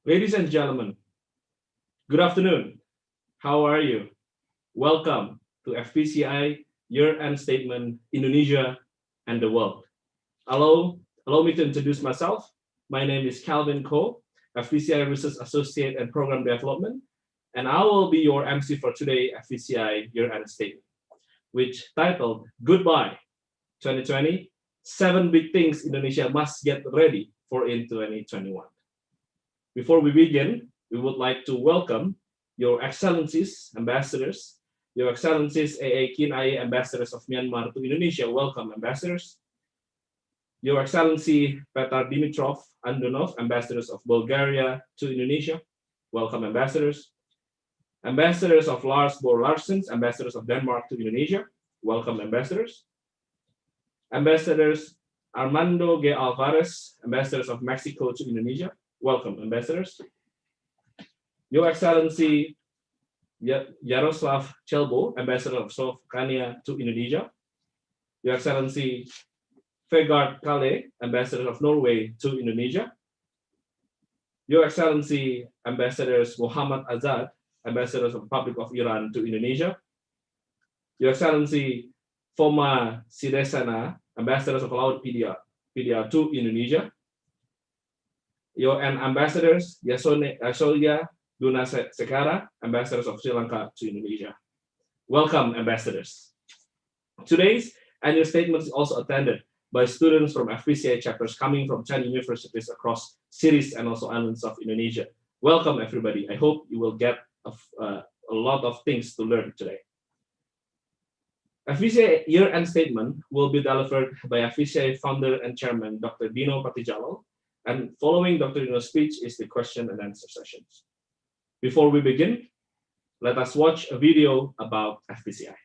Ladies and gentlemen, good afternoon. How are you? Welcome to FPCI Year-End Statement Indonesia and the World. Allow me to introduce myself. My name is Calvin Ko, FPCI Research Associate and Program Development, and I will be your MC for today FPCI Year-End Statement, which titled Goodbye 2020, 7 Big Things Indonesia Must Get Ready for in 2021. Before we begin, we would like to welcome Your Excellencies, Ambassadors, Your Excellencies AA Kin Aye Ambassadors of Myanmar to Indonesia, welcome Ambassadors. Your Excellency Petar Dimitrov Andonov, Ambassadors of Bulgaria to Indonesia, welcome Ambassadors. Ambassadors of Lars Bohr Larsens, Ambassadors of Denmark to Indonesia, welcome Ambassadors. Ambassadors Armando G. Alvarez, Ambassadors of Mexico to Indonesia, welcome, Ambassadors. Your Excellency Yaroslav Chelbo, Ambassador of Slovenia to Indonesia. Your Excellency Vegard Kale, Ambassador of Norway to Indonesia. Your Excellency Ambassadors Muhammad Azad, Ambassadors of the Republic of Iran to Indonesia. Your Excellency Foma Sidesana, Ambassadors of Lautpedia to Indonesia. Your Ambassadors Yasolya Duna Sekara, Ambassadors of Sri Lanka to Indonesia. Welcome, Ambassadors. Today's annual statement is also attended by students from FPCI chapters coming from 10 universities across cities and also islands of Indonesia. Welcome, everybody. I hope you will get a lot of things to learn today. FPCI year-end statement will be delivered by FPCI founder and chairman, Dr. Dino Patijalal, and following Dr. Dino's speech is the question and answer sessions. Before we begin, let us watch a video about FPCI.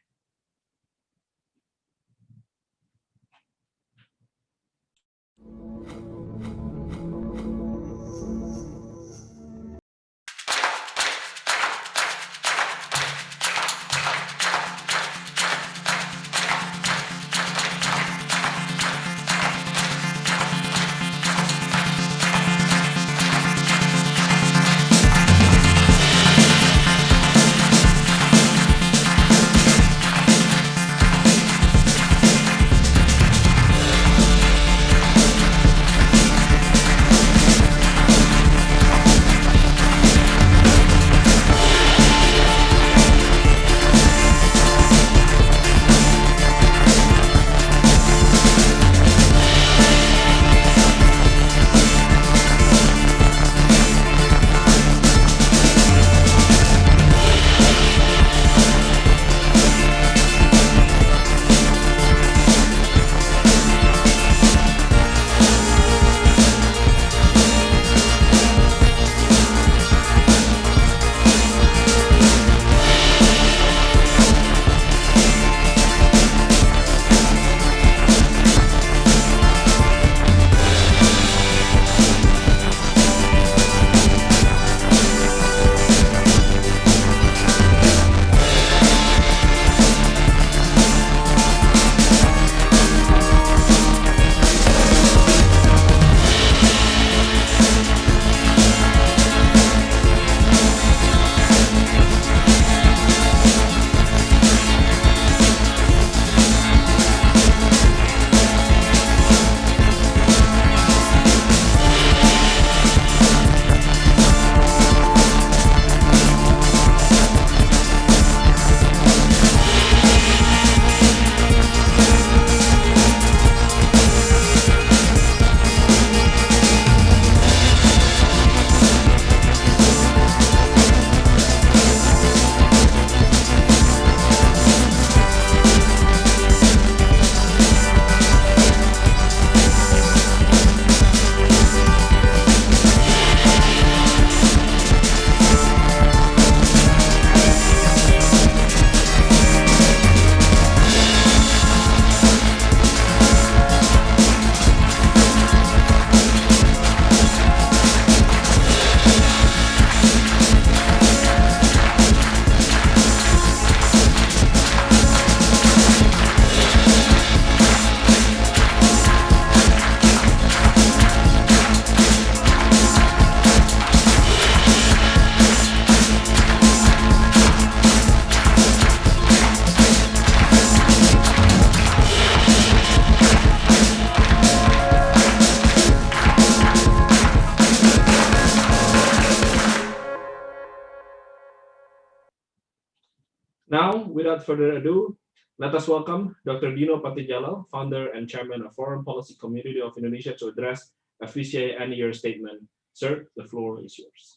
Now, without further ado, let us welcome Dr. Dino Patijalal, founder and chairman of Foreign Policy Community of Indonesia, to address FPCI end-year statement. Sir, the floor is yours.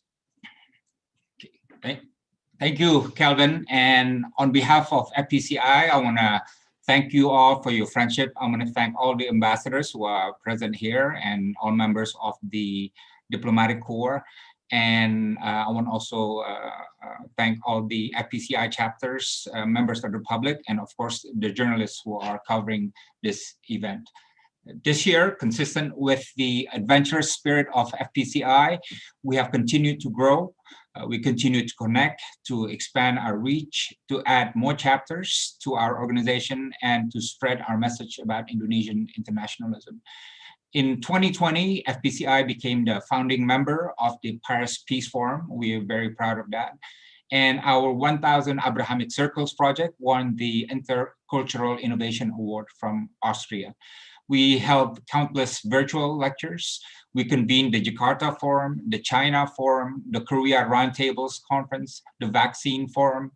Thank you, Kelvin. And on behalf of FPCI, I want to thank you all for your friendship. I want to thank all the ambassadors who are present here and all members of the diplomatic corps. And I want to also thank all the FPCI chapters, members of the public, and of course, the journalists who are covering this event. This year, consistent with the adventurous spirit of FPCI, we have continued to grow. We continue to connect, to expand our reach, to add more chapters to our organization, and to spread our message about Indonesian internationalism. In 2020, FPCI became the founding member of the Paris Peace Forum. We are very proud of that. And our 1000 Abrahamic Circles project won the Intercultural Innovation Award from Austria. We held countless virtual lectures. We convened the Jakarta Forum, the China Forum, the Korea Roundtables Conference, the Vaccine Forum.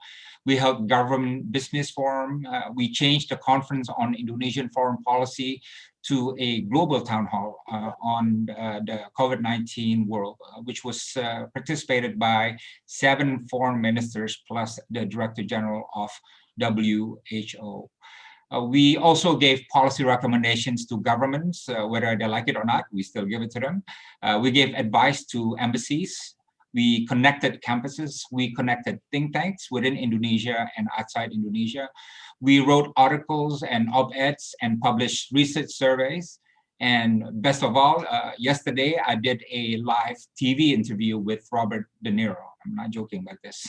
We held Government Business Forum. We changed the Conference on Indonesian Foreign Policy to a global town hall on the COVID-19 world, which was participated by 7 foreign ministers plus the Director General of WHO. We also gave policy recommendations to governments, whether they like it or not, we still give it to them. We gave advice to embassies. We connected campuses. We connected think tanks within Indonesia and outside Indonesia. We wrote articles and op-eds and published research surveys. And best of all, yesterday I did a live TV interview with Robert De Niro. I'm not joking about this.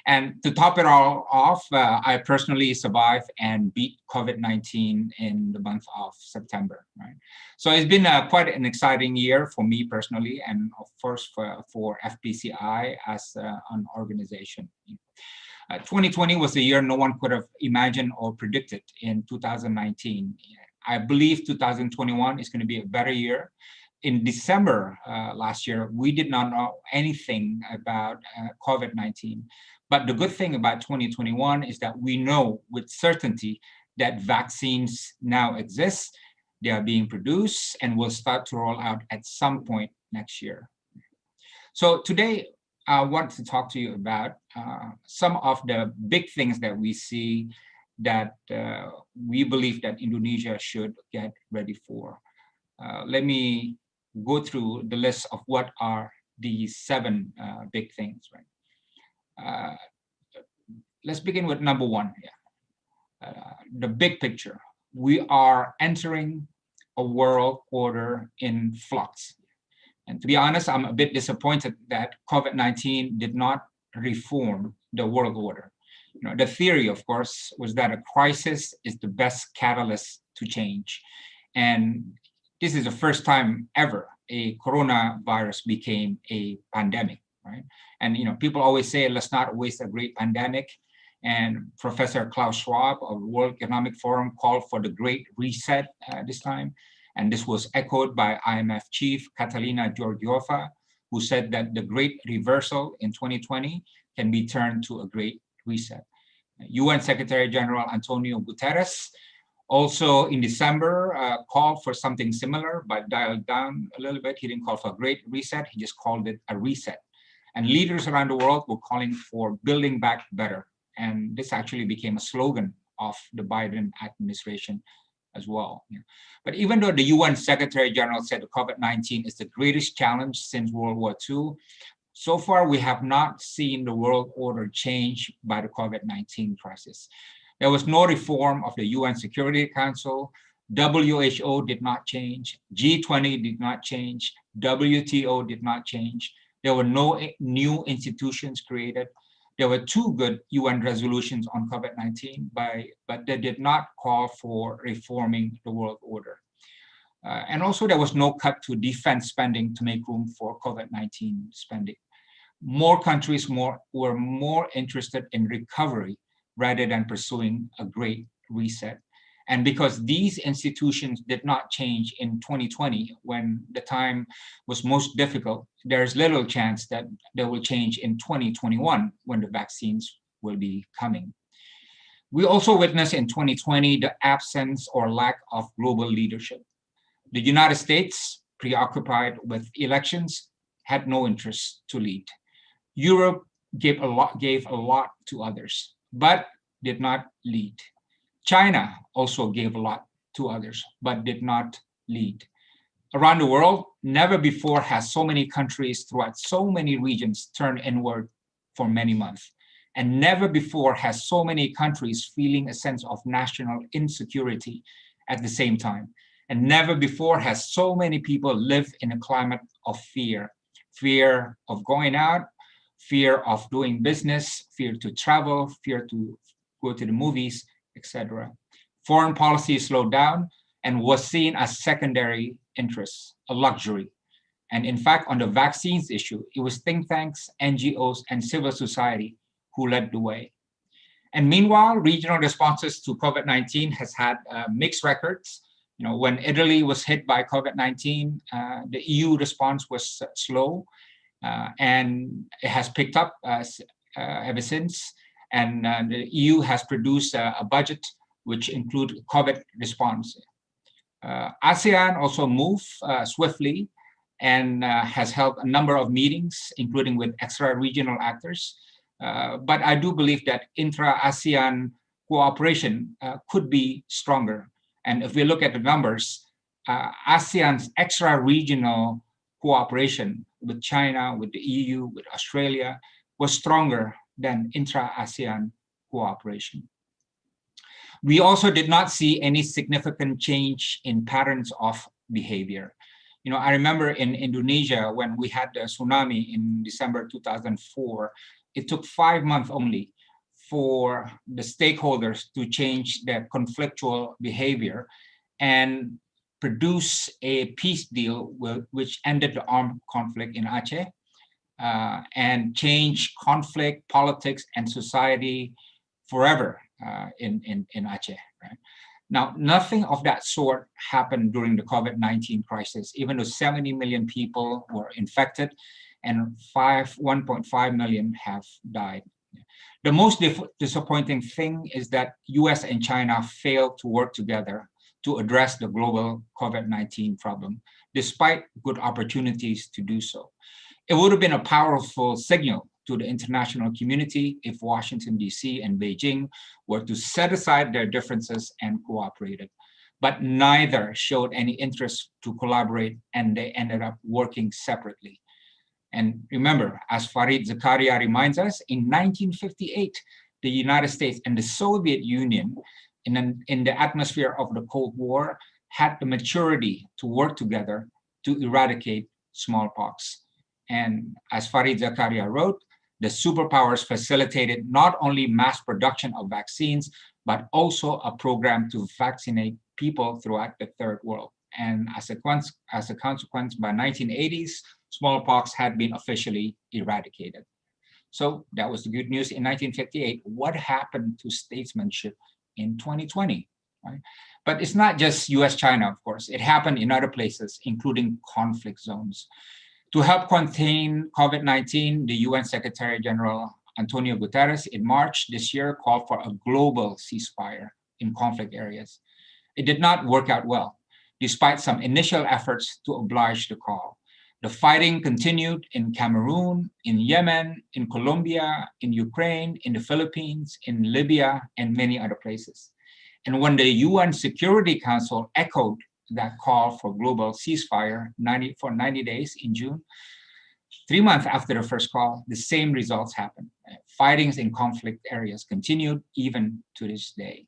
And to top it all off, I personally survived and beat COVID-19 in the month of September. Right? So it's been quite an exciting year for me personally, and of course for FPCI as an organization. 2020 was a year no one could have imagined or predicted in 2019. I believe 2021 is going to be a better year. In December last year, we did not know anything about COVID-19. But the good thing about 2021 is that we know with certainty that vaccines now exist, they are being produced, and will start to roll out at some point next year. So today, I want to talk to you about some of the big things that we see that we believe that Indonesia should get ready for. Let me go through the list of what are the 7 big things. Right? Let's begin with number 1. The big picture. We are entering a world order in flux. And to be honest, I'm a bit disappointed that COVID-19 did not reform the world order. You know, the theory, of course, was that a crisis is the best catalyst to change. And this is the first time ever a coronavirus became a pandemic, right? And, you know, people always say, let's not waste a great pandemic. And Professor Klaus Schwab of the World Economic Forum called for the Great Reset this time. And this was echoed by IMF chief Catalina Georgieva, who said that the great reversal in 2020 can be turned to a great reset. UN Secretary General Antonio Guterres also in December called for something similar, but dialed down a little bit. He didn't call for a great reset, he just called it a reset. And leaders around the world were calling for building back better. And this actually became a slogan of the Biden administration as well. But even though the UN Secretary General said COVID-19 is the greatest challenge since World War II, so far we have not seen the world order change by the COVID-19 crisis. There was no reform of the UN Security Council. WHO did not change. G20 did not change. WTO did not change. There were no new institutions created. There were 2 good UN resolutions on COVID-19, but they did not call for reforming the world order. And also there was no cut to defense spending to make room for COVID-19 spending. More countries were more interested in recovery rather than pursuing a great reset. And because these institutions did not change in 2020, when the time was most difficult, there's little chance that they will change in 2021 when the vaccines will be coming. We also witnessed in 2020 the absence or lack of global leadership. The United States, preoccupied with elections, had no interest to lead. Europe gave a lot to others, but did not lead. China also gave a lot to others, but did not lead. Around the world, never before has so many countries throughout so many regions turned inward for many months. And never before has so many countries feeling a sense of national insecurity at the same time. And never before has so many people lived in a climate of fear. Fear of going out, fear of doing business, fear to travel, fear to go to the movies, etc. Foreign policy slowed down and was seen as secondary interests, a luxury. And in fact, on the vaccines issue, it was think tanks, NGOs, and civil society who led the way. And meanwhile, regional responses to COVID-19 has had mixed records. You know, when Italy was hit by COVID-19, the EU response was slow, and it has picked up ever since. And the EU has produced a budget which includes COVID response. ASEAN also moved swiftly and has held a number of meetings, including with extra-regional actors. But I do believe that intra-ASEAN cooperation could be stronger. And if we look at the numbers, ASEAN's extra-regional cooperation with China, with the EU, with Australia, was stronger than intra-ASEAN cooperation. We also did not see any significant change in patterns of behavior. You know, I remember in Indonesia, when we had the tsunami in December 2004, it took 5 months only for the stakeholders to change their conflictual behavior and produce a peace deal which ended the armed conflict in Aceh and changed conflict, politics, and society forever in Aceh. Right? Now, nothing of that sort happened during the COVID-19 crisis, even though 70 million people were infected and 1.5 million have died. The most disappointing thing is that US and China failed to work together to address the global COVID-19 problem, despite good opportunities to do so. It would have been a powerful signal to the international community if Washington, D.C. and Beijing were to set aside their differences and cooperated. But neither showed any interest to collaborate, and they ended up working separately. And remember, as Farid Zakaria reminds us, in 1958, the United States and the Soviet Union, in the atmosphere of the Cold War, had the maturity to work together to eradicate smallpox. And as Farid Zakaria wrote, the superpowers facilitated not only mass production of vaccines, but also a program to vaccinate people throughout the third world. And as a consequence, by 1980s, smallpox had been officially eradicated. So that was the good news in 1958. What happened to statesmanship in 2020? Right? But it's not just US-China, of course. It happened in other places, including conflict zones. To help contain COVID-19, the UN Secretary General Antonio Guterres in March this year called for a global ceasefire in conflict areas. It did not work out well, despite some initial efforts to oblige the call. The fighting continued in Cameroon, in Yemen, in Colombia, in Ukraine, in the Philippines, in Libya, and many other places. And when the UN Security Council echoed that call for global ceasefire for 90 days in June, 3 months after the first call, the same results happened. Fightings in conflict areas continued even to this day.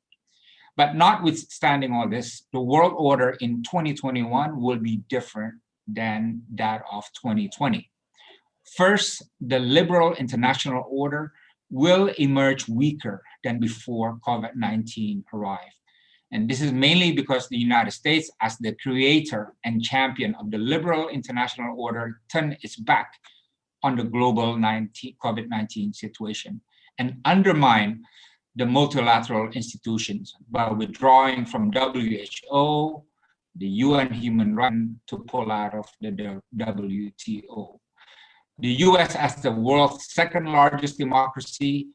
But notwithstanding all this, the world order in 2021 will be different than that of 2020. First, the liberal international order will emerge weaker than before COVID-19 arrived. And this is mainly because the United States, as the creator and champion of the liberal international order, turned its back on the global COVID-19 situation and undermined the multilateral institutions by withdrawing from WHO, the UN Human Rights, to pull out of the WTO. The US, as the world's second largest democracy,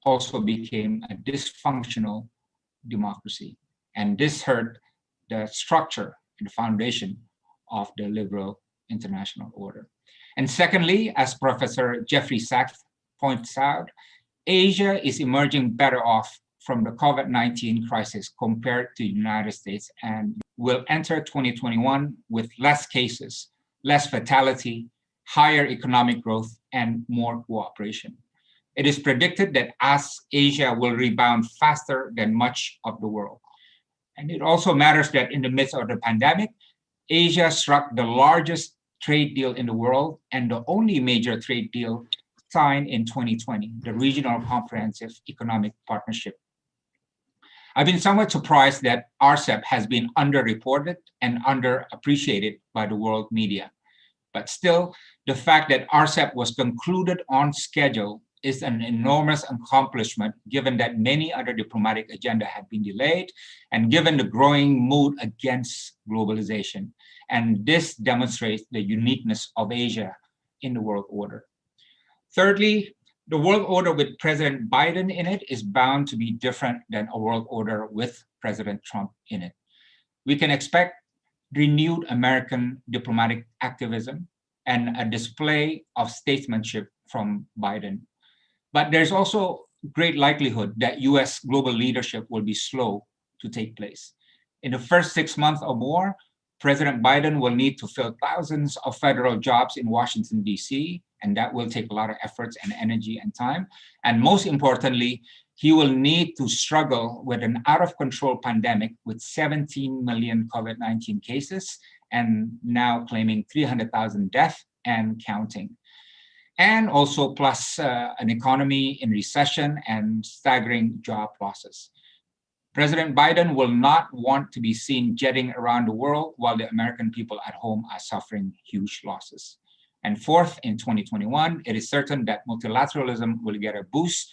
also became a dysfunctional democracy. And this hurt the structure and the foundation of the liberal international order. And secondly, as Professor Jeffrey Sachs points out, Asia is emerging better off from the COVID-19 crisis compared to the United States and will enter 2021 with less cases, less fatality, higher economic growth, and more cooperation. It is predicted that as Asia will rebound faster than much of the world. And it also matters that in the midst of the pandemic, Asia struck the largest trade deal in the world and the only major trade deal signed in 2020, the Regional Comprehensive Economic Partnership. I've been somewhat surprised that RCEP has been underreported and underappreciated by the world media. But still, the fact that RCEP was concluded on schedule is an enormous accomplishment given that many other diplomatic agenda had been delayed and given the growing mood against globalization. And this demonstrates the uniqueness of Asia in the world order. Thirdly, the world order with President Biden in it is bound to be different than a world order with President Trump in it. We can expect renewed American diplomatic activism and a display of statesmanship from Biden. But there's also great likelihood that US global leadership will be slow to take place. In the first 6 months or more, President Biden will need to fill thousands of federal jobs in Washington, DC, and that will take a lot of efforts and energy and time. And most importantly, he will need to struggle with an out-of-control pandemic with 17 million COVID-19 cases and now claiming 300,000 deaths and counting. And also plus an economy in recession and staggering job losses. President Biden will not want to be seen jetting around the world while the American people at home are suffering huge losses. And fourth, in 2021, it is certain that multilateralism will get a boost.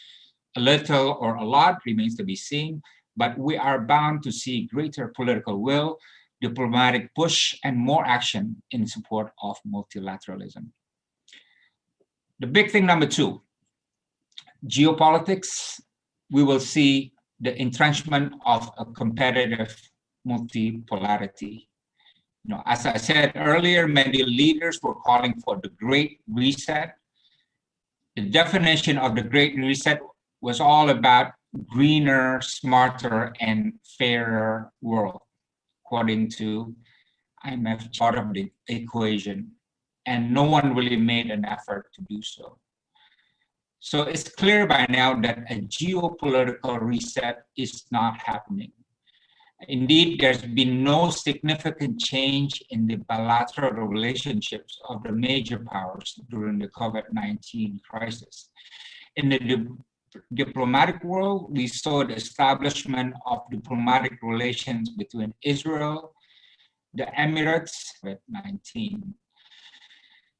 A little or a lot remains to be seen, but we are bound to see greater political will, diplomatic push, and more action in support of multilateralism. The big thing number two, geopolitics, we will see the entrenchment of a competitive multipolarity. As I said earlier, many leaders were calling for the Great Reset. The definition of the Great Reset was all about greener, smarter, and fairer world, according to IMF part of the equation. And no one really made an effort to do so. So it's clear by now that a geopolitical reset is not happening. Indeed, there's been no significant change in the bilateral relationships of the major powers during the COVID-19 crisis. In the diplomatic world, we saw the establishment of diplomatic relations between Israel, the Emirates, COVID-19.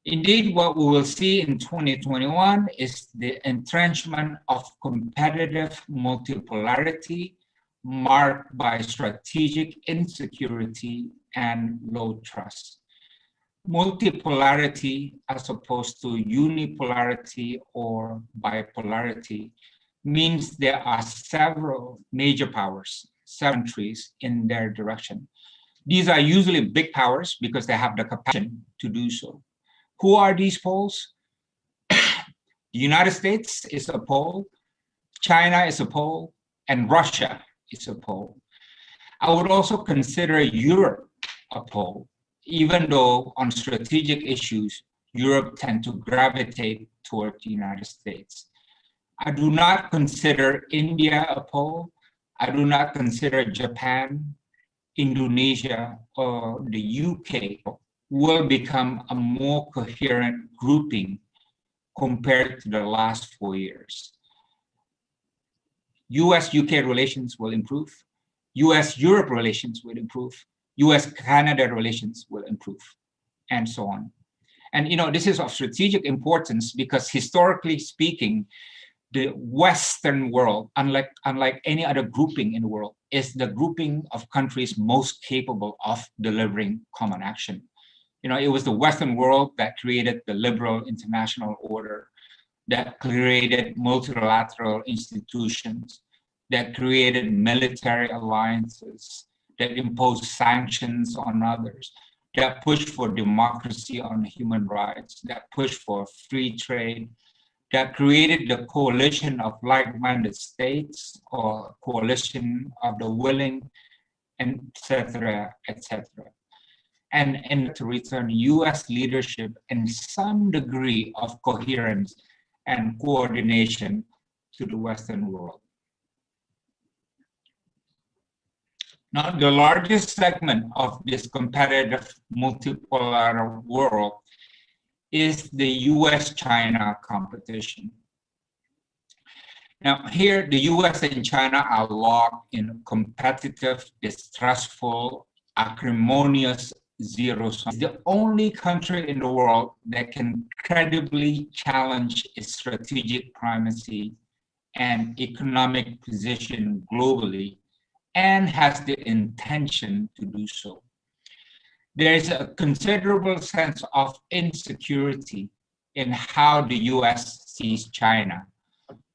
Indeed, what we will see in 2021 is the entrenchment of competitive multipolarity marked by strategic insecurity and low trust. Multipolarity, as opposed to unipolarity or bipolarity, means there are several major powers, seven countries in their direction. These are usually big powers because they have the capacity to do so. Who are these poles? The United States is a pole, China is a pole, and Russia is a pole. I would also consider Europe a pole, even though on strategic issues, Europe tends to gravitate toward the United States. I do not consider India a pole. I do not consider Japan, Indonesia, or the UK will become a more coherent grouping compared to the last 4 years. US-UK relations will improve, US-Europe relations will improve, US-Canada relations will improve, and so on. And this is of strategic importance because historically speaking, the Western world, unlike any other grouping in the world, is the grouping of countries most capable of delivering common action. It was the Western world that created the liberal international order. that created multilateral institutions, that created military alliances, that imposed sanctions on others, that pushed for democracy on human rights, that pushed for free trade, that created the coalition of like-minded states or coalition of the willing, etc., etc. And to return US leadership and some degree of coherence and coordination to the Western world. Now, the largest segment of this competitive multipolar world is the US-China competition. Now, here, the US and China are locked in competitive, distrustful, acrimonious zero-sum. It's the only country in the world that can credibly challenge its strategic primacy and economic position globally, and has the intention to do so. There is a considerable sense of insecurity in how the US sees China.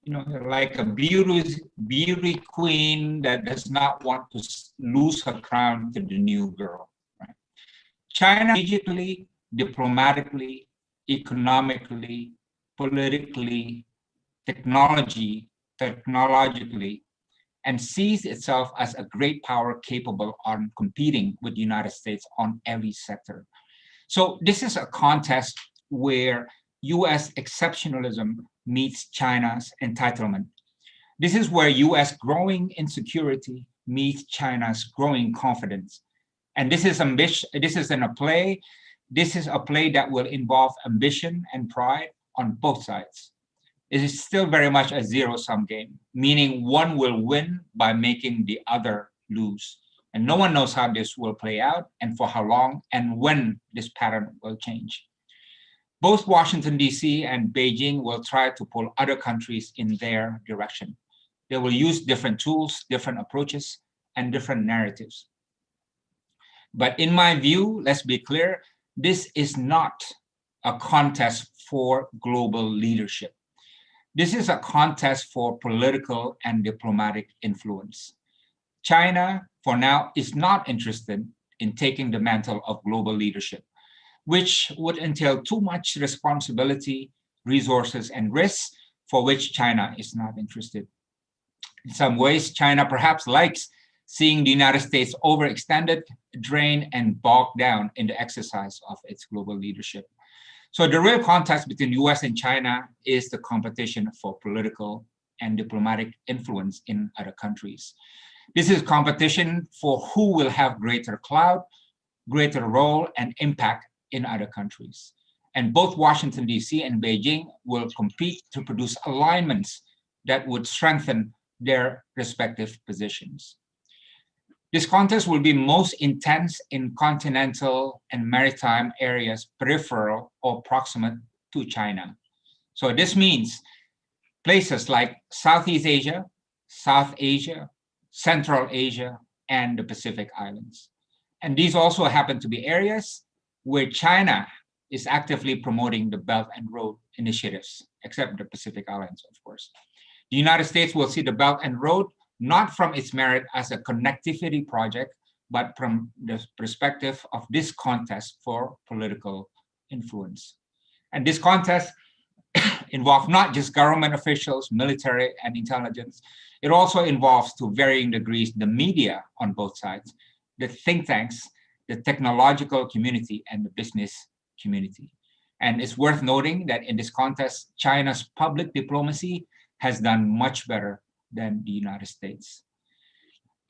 You know, like a beauty queen that does not want to lose her crown to the new girl. Right? China, strategically, diplomatically, economically, politically, technologically, and sees itself as a great power capable of competing with the United States on every sector. So this is a contest where US exceptionalism meets China's entitlement. This is where US growing insecurity meets China's growing confidence. And this is a play that will involve ambition and pride on both sides. It is still very much a zero-sum game, meaning one will win by making the other lose. And no one knows how this will play out and for how long and when this pattern will change. Both Washington, D.C. and Beijing will try to pull other countries in their direction. They will use different tools, different approaches, and different narratives. But in my view, let's be clear, this is not a contest for global leadership. This is a contest for political and diplomatic influence. China, for now, is not interested in taking the mantle of global leadership, which would entail too much responsibility, resources, and risks for which China is not interested. In some ways, China perhaps likes seeing the United States overextended, drained, and bogged down in the exercise of its global leadership. So the real contest between US and China is the competition for political and diplomatic influence in other countries. This is competition for who will have greater clout, greater role, and impact in other countries. And both Washington, D.C. and Beijing will compete to produce alignments that would strengthen their respective positions. This contest will be most intense in continental and maritime areas peripheral or proximate to China. So this means places like Southeast Asia, South Asia, Central Asia, and the Pacific Islands. And these also happen to be areas where China is actively promoting the Belt and Road initiatives, except the Pacific Islands, of course. The United States will see the Belt and Road not from its merit as a connectivity project, but from the perspective of this contest for political influence. And this contest involves not just government officials, military, and intelligence. It also involves, to varying degrees, the media on both sides, the think tanks, the technological community, and the business community. And it's worth noting that in this contest, China's public diplomacy has done much better than the United States.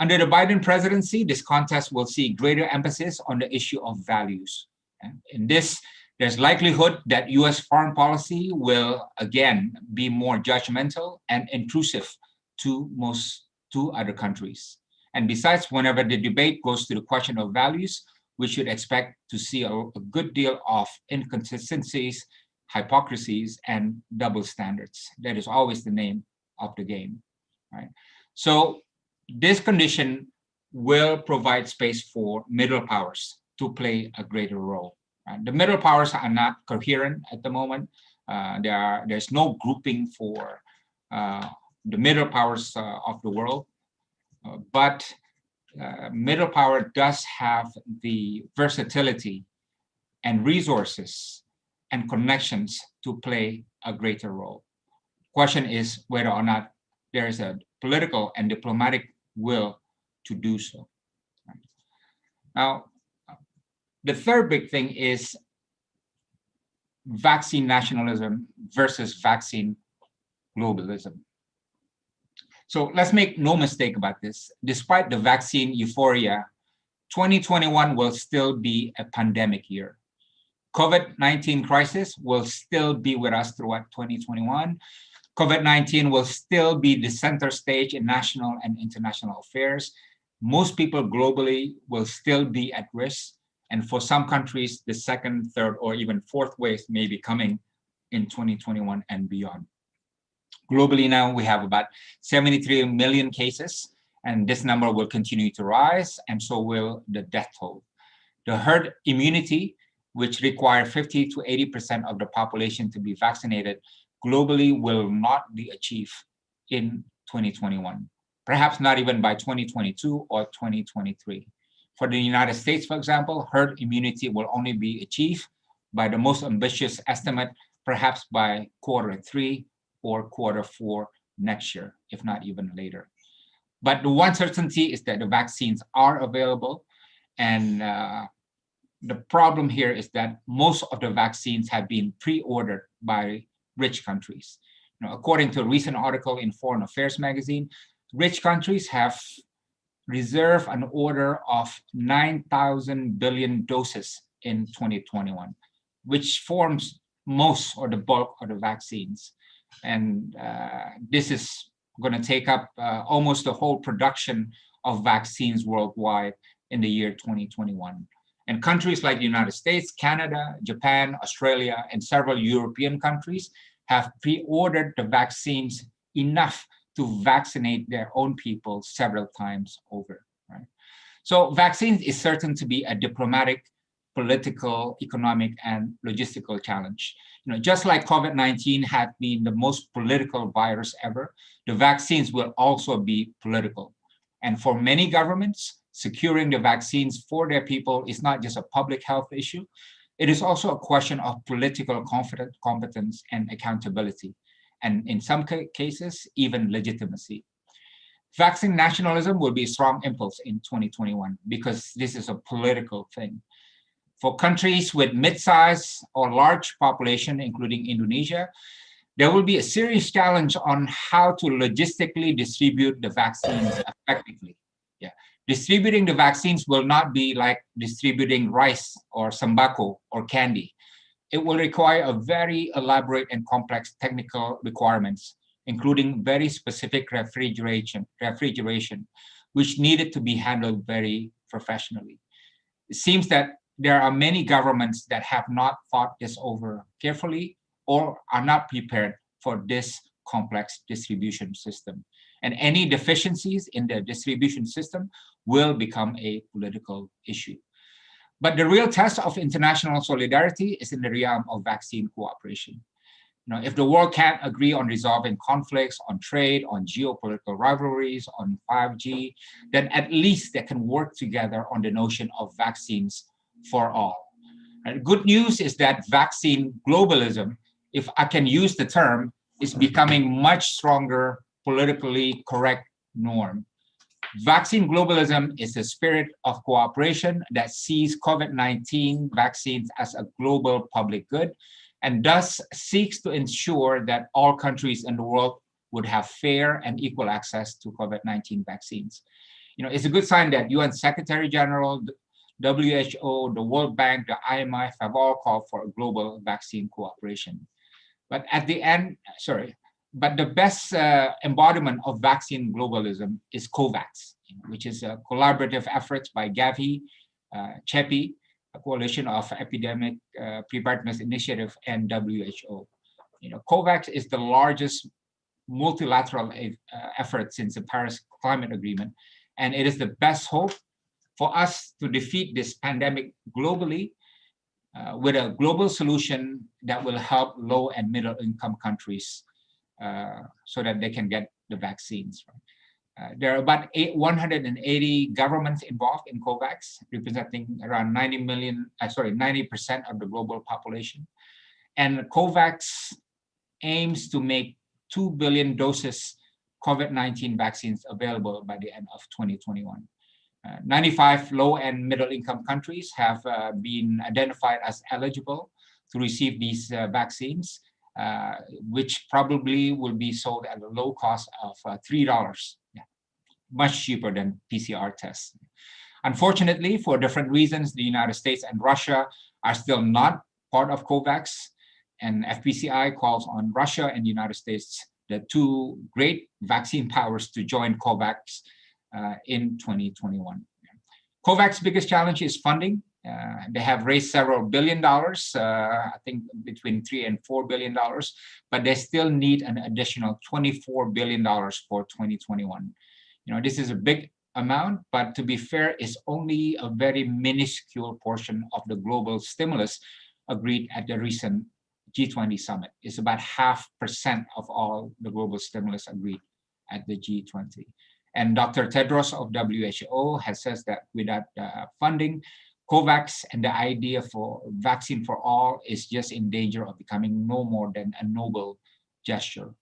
Under the Biden presidency, this contest will see greater emphasis on the issue of values. And in this, there's likelihood that US foreign policy will again be more judgmental and intrusive to other countries. And besides, whenever the debate goes to the question of values, we should expect to see a good deal of inconsistencies, hypocrisies, and double standards. That is always the name of the game. Right? So this condition will provide space for middle powers to play a greater role. Right? The middle powers are not coherent at the moment. There's no grouping for the middle powers of the world, but middle power does have the versatility and resources and connections to play a greater role. Question is whether or not there is a political and diplomatic will to do so. Now, the third big thing is vaccine nationalism versus vaccine globalism. So let's make no mistake about this. Despite the vaccine euphoria, 2021 will still be a pandemic year. COVID-19 crisis will still be with us throughout 2021. COVID-19 will still be the center stage in national and international affairs. Most people globally will still be at risk. And for some countries, the second, third, or even fourth wave may be coming in 2021 and beyond. Globally now, we have about 73 million cases, and this number will continue to rise, and so will the death toll. The herd immunity, which require 50 to 80% of the population to be vaccinated, globally will not be achieved in 2021, perhaps not even by 2022 or 2023. For the United States, for example, herd immunity will only be achieved by the most ambitious estimate, perhaps by Q3 or Q4 next year, if not even later. But the one certainty is that the vaccines are available, and the problem here is that most of the vaccines have been pre-ordered by rich countries. According to a recent article in Foreign Affairs magazine, rich countries have reserved an order of 9,000 billion doses in 2021, which forms most or the bulk of the vaccines. And this is going to take up almost the whole production of vaccines worldwide in the year 2021. And countries like the United States, Canada, Japan, Australia, and several European countries have pre-ordered the vaccines enough to vaccinate their own people several times over. Right? So vaccines is certain to be a diplomatic, political, economic, and logistical challenge. Just like COVID-19 had been the most political virus ever, the vaccines will also be political. And for many governments, securing the vaccines for their people is not just a public health issue, it is also a question of political competence and accountability, and in some cases, even legitimacy. Vaccine nationalism will be a strong impulse in 2021 because this is a political thing. For countries with mid-sized or large population, including Indonesia, there will be a serious challenge on how to logistically distribute the vaccines effectively. Distributing the vaccines will not be like distributing rice or sembako or candy. It will require a very elaborate and complex technical requirements, including very specific refrigeration, which needed to be handled very professionally. It seems that there are many governments that have not thought this over carefully or are not prepared for this complex distribution system. And any deficiencies in the distribution system will become a political issue. But the real test of international solidarity is in the realm of vaccine cooperation. If the world can't agree on resolving conflicts, on trade, on geopolitical rivalries, on 5G, then at least they can work together on the notion of vaccines for all. And good news is that vaccine globalism, if I can use the term, is becoming much stronger politically correct norm. Vaccine globalism is the spirit of cooperation that sees COVID-19 vaccines as a global public good and thus seeks to ensure that all countries in the world would have fair and equal access to COVID-19 vaccines. It's a good sign that UN Secretary General, WHO, the World Bank, the IMF have all called for global vaccine cooperation. But at the end, but the best embodiment of vaccine globalism is COVAX, which is a collaborative effort by Gavi, CEPI, a coalition of epidemic preparedness initiative, and WHO. COVAX is the largest multilateral effort since the Paris Climate Agreement, and it is the best hope for us to defeat this pandemic globally with a global solution that will help low and middle income countries so that they can get the vaccines. There are about 180 governments involved in COVAX, representing around 90% of the global population. And COVAX aims to make 2 billion doses COVID-19 vaccines available by the end of 2021. 95 low and middle income countries have been identified as eligible to receive these vaccines, which probably will be sold at a low cost of $3, much cheaper than PCR tests. Unfortunately, for different reasons, the United States and Russia are still not part of COVAX, and FPCI calls on Russia and the United States, the two great vaccine powers, to join COVAX in 2021. COVAX's biggest challenge is funding. They have raised several $billion, I think between $3 and $4 billion, but they still need an additional $24 billion for 2021. This is a big amount, but to be fair, it's only a very minuscule portion of the global stimulus agreed at the recent G20 summit. It's about 0.5% of all the global stimulus agreed at the G20. And Dr. Tedros of WHO has said that without funding, COVAX and the idea for vaccine for all is just in danger of becoming no more than a noble gesture.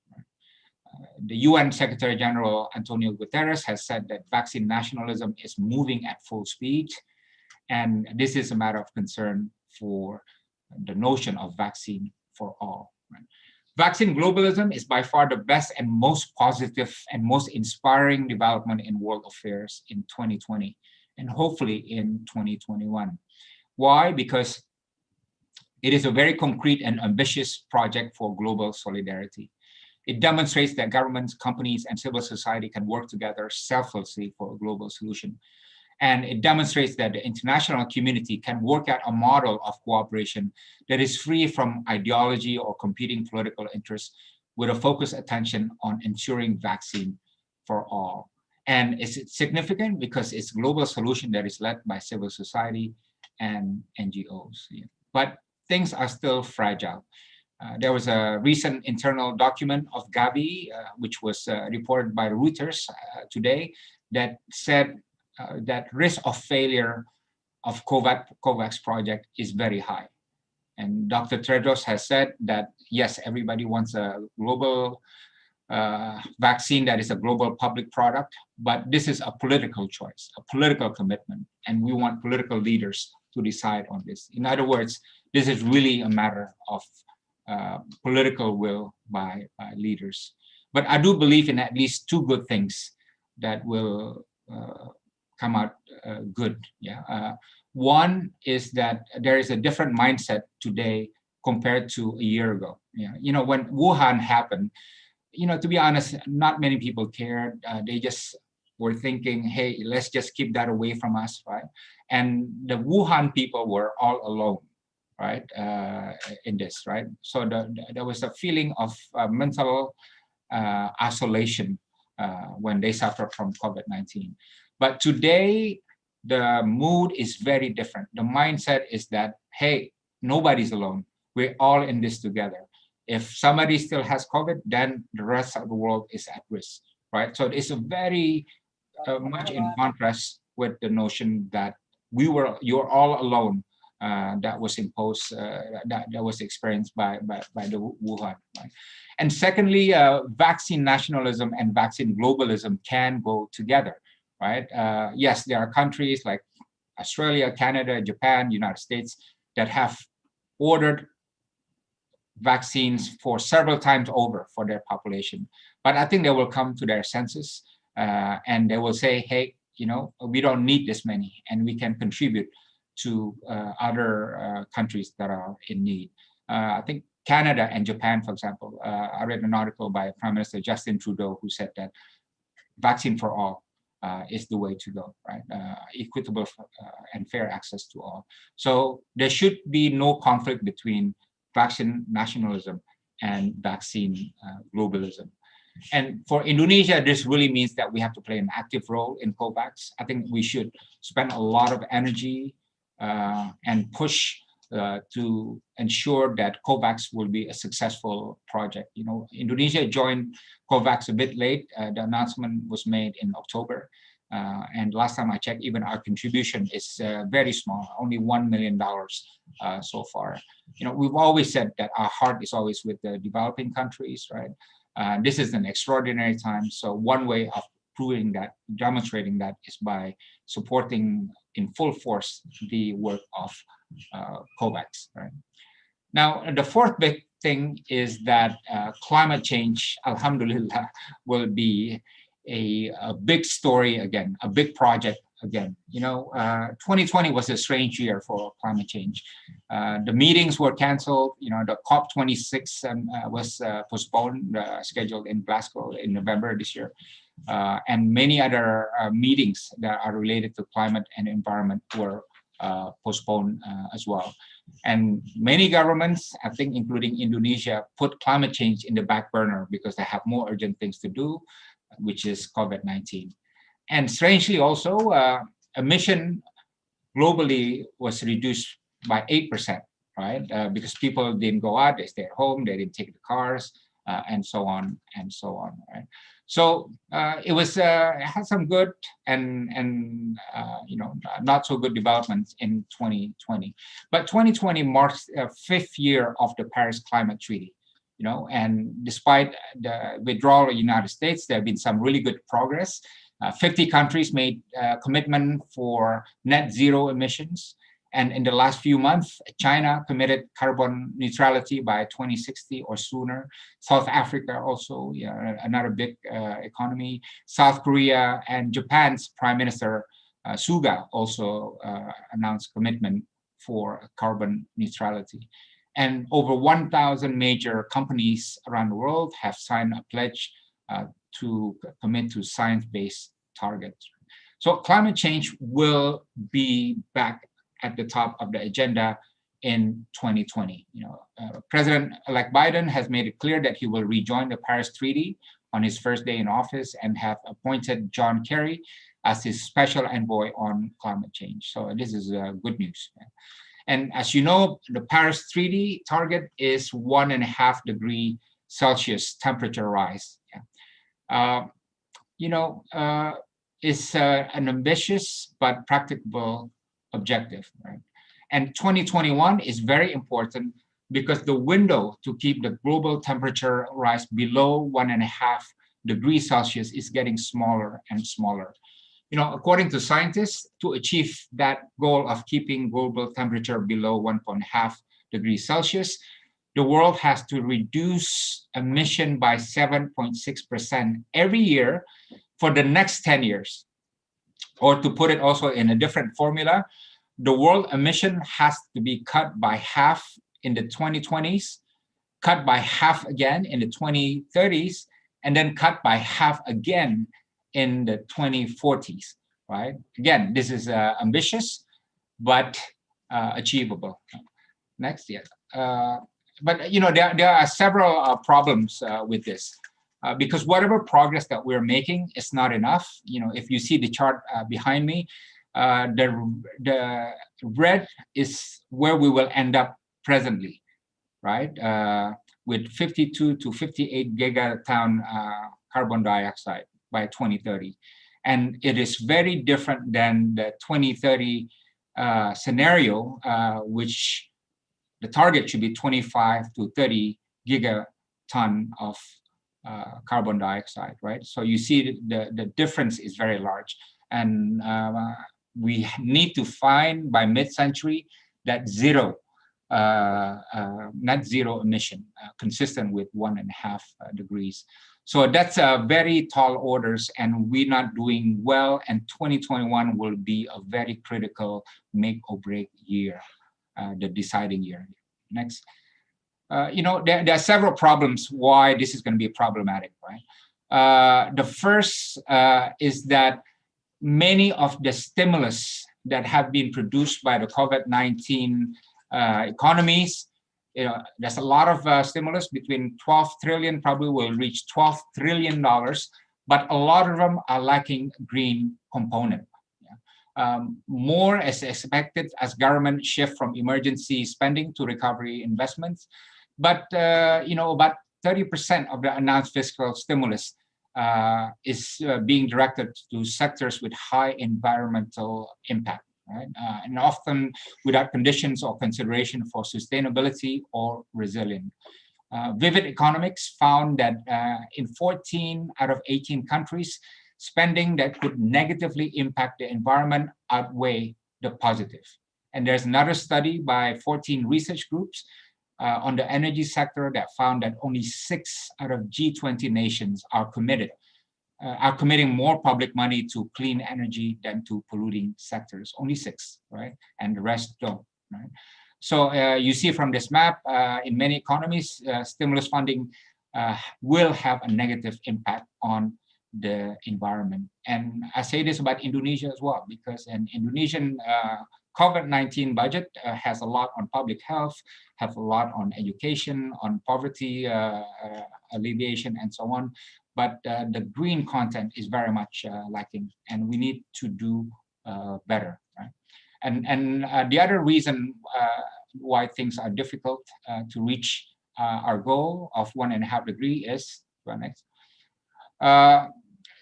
The UN Secretary General Antonio Guterres has said that vaccine nationalism is moving at full speed, and this is a matter of concern for the notion of vaccine for all. Vaccine globalism is by far the best and most positive and most inspiring development in world affairs in 2020 and hopefully in 2021. Why? Because it is a very concrete and ambitious project for global solidarity. It demonstrates that governments, companies, and civil society can work together selflessly for a global solution. And it demonstrates that the international community can work out a model of cooperation that is free from ideology or competing political interests, with a focused attention on ensuring vaccine for all. And it's significant because it's a global solution that is led by civil society and NGOs. But things are still fragile. There was a recent internal document of Gavi, which was reported by Reuters today, that said that risk of failure of COVAX project is very high. And Dr. Tedros has said that, yes, everybody wants a global vaccine that is a global public product, but this is a political choice, a political commitment, and we want political leaders to decide on this. In other words, this is really a matter of political will by leaders. But I do believe in at least two good things that will come out good. One is that there is a different mindset today compared to a year ago. When Wuhan happened, to be honest, not many people cared. They just were thinking, hey, let's just keep that away from us, right? And the Wuhan people were all alone, right, in this, right? So there was a feeling of mental isolation when they suffered from COVID-19. But today, the mood is very different. The mindset is that, hey, nobody's alone. We're all in this together. If somebody still has COVID, then the rest of the world is at risk, right? So it's a very much in contrast with the notion that you're all alone. That was imposed, that was experienced by the Wuhan. Right? And secondly, vaccine nationalism and vaccine globalism can go together, right? Yes, there are countries like Australia, Canada, Japan, United States that have ordered vaccines for several times over for their population. But I think they will come to their senses and they will say, hey, we don't need this many, and we can contribute to other countries that are in need. I think Canada and Japan, for example, I read an article by Prime Minister Justin Trudeau who said that vaccine for all is the way to go, right? Equitable and fair access to all. So there should be no conflict between vaccine nationalism and vaccine globalism. And for Indonesia, this really means that we have to play an active role in COVAX. I think we should spend a lot of energy and push to ensure that COVAX will be a successful project. You know, Indonesia joined COVAX a bit late. The announcement was made in October. And last time I checked, even our contribution is very small, only $1 million so far. You know, we've always said that our heart is always with the developing countries, right? This is an extraordinary time. So one way of proving that, demonstrating that, is by supporting in full force the work of COVAX, right? Now, the fourth big thing is that climate change, alhamdulillah, will be a big story again, a big project again. You know, 2020 was a strange year for climate change. The meetings were canceled. You know, the COP26 was postponed, scheduled in Glasgow in November this year. And many other meetings that are related to climate and environment were postponed as well. And many governments, I think including Indonesia, put climate change in the back burner because they have more urgent things to do, which is COVID-19. And strangely also, emission globally was reduced by 8%, right? Because people didn't go out, they stayed at home, they didn't take the cars, and so on and so on, right? So it had some good and you know, not so good developments in 2020. But 2020 marks the 5th year of the Paris Climate Treaty. You know, and despite the withdrawal of the United States, there have been some really good progress. 50 countries made a commitment for net zero emissions. And in the last few months, China committed carbon neutrality by 2060 or sooner. South Africa also, another big economy. South Korea and Japan's Prime Minister Suga also announced commitment for carbon neutrality. And over 1,000 major companies around the world have signed a pledge to commit to science-based targets. So climate change will be back at the top of the agenda in 2020. You know, President-elect Biden has made it clear that he will rejoin the Paris Treaty on his first day in office and have appointed John Kerry as his special envoy on climate change. So this is good news. And as you know, the Paris Treaty target is 1.5 degrees Celsius temperature rise. You know, it's an ambitious but practicable objective, right? And 2021 is very important because the window to keep the global temperature rise below 1.5 degrees Celsius is getting smaller and smaller. You know, according to scientists, to achieve that goal of keeping global temperature below 1.5 degrees Celsius, the world has to reduce emission by 7.6% every year for the next 10 years. Or to put it also in a different formula, the world emission has to be cut by half in the 2020s, cut by half again in the 2030s, and then cut by half again in the 2040s, right? Again, this is ambitious, but achievable. Next, yes. But you know, there are several problems with this because whatever progress that we're making is not enough. You know, if you see the chart behind me, the red is where we will end up presently, right? With 52 to 58 gigaton carbon dioxide by 2030. And it is very different than the 2030 scenario, which the target should be 25 to 30 gigaton of carbon dioxide, right? So you see the difference is very large. And we need to find by mid-century that net zero emission consistent with 1.5 degrees. So that's a very tall orders, and we're not doing well. And 2021 will be a very critical make or break year, the deciding year. Next. You know, there are several problems why this is going to be problematic, right? The first is that many of the stimulus that have been produced by the COVID-19 economies, you know, there's a lot of stimulus, between 12 trillion, probably will reach $12 trillion, but a lot of them are lacking green component. more as expected as government shift from emergency spending to recovery investments. But about 30% of the announced fiscal stimulus is being directed to sectors with high environmental impact, right? And often without conditions or consideration for sustainability or resilience. Vivid Economics found that in 14 out of 18 countries, spending that could negatively impact the environment outweigh the positive. And there's another study by 14 research groups on the energy sector that found that only 6 out of G20 nations are committing more public money to clean energy than to polluting sectors. Only 6, right? And the rest don't, right? So you see from this map, in many economies, stimulus funding will have a negative impact on the environment. And I say this about Indonesia as well, because an Indonesian COVID-19 budget has a lot on public health, have a lot on education, on poverty alleviation, and so on. But the green content is very much lacking, and we need to do better, right? And the other reason why things are difficult to reach our goal of 1.5 degrees is, next,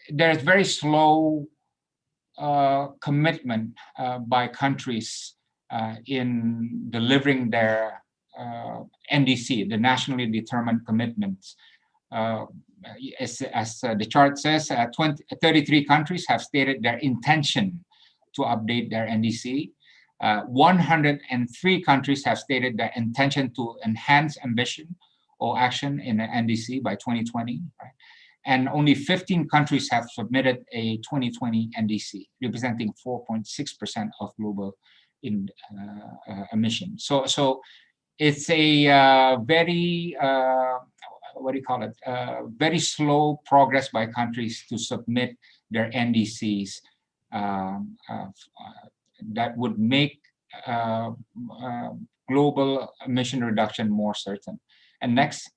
there's very slow commitment by countries in delivering their NDC, the nationally determined commitments. As the chart says, 33 countries have stated their intention to update their NDC. 103 countries have stated their intention to enhance ambition or action in the NDC by 2020, right? And only 15 countries have submitted a 2020 NDC, representing 4.6% of global emissions. So it's a very, very slow progress by countries to submit their NDCs that would make global emission reduction more certain. And next.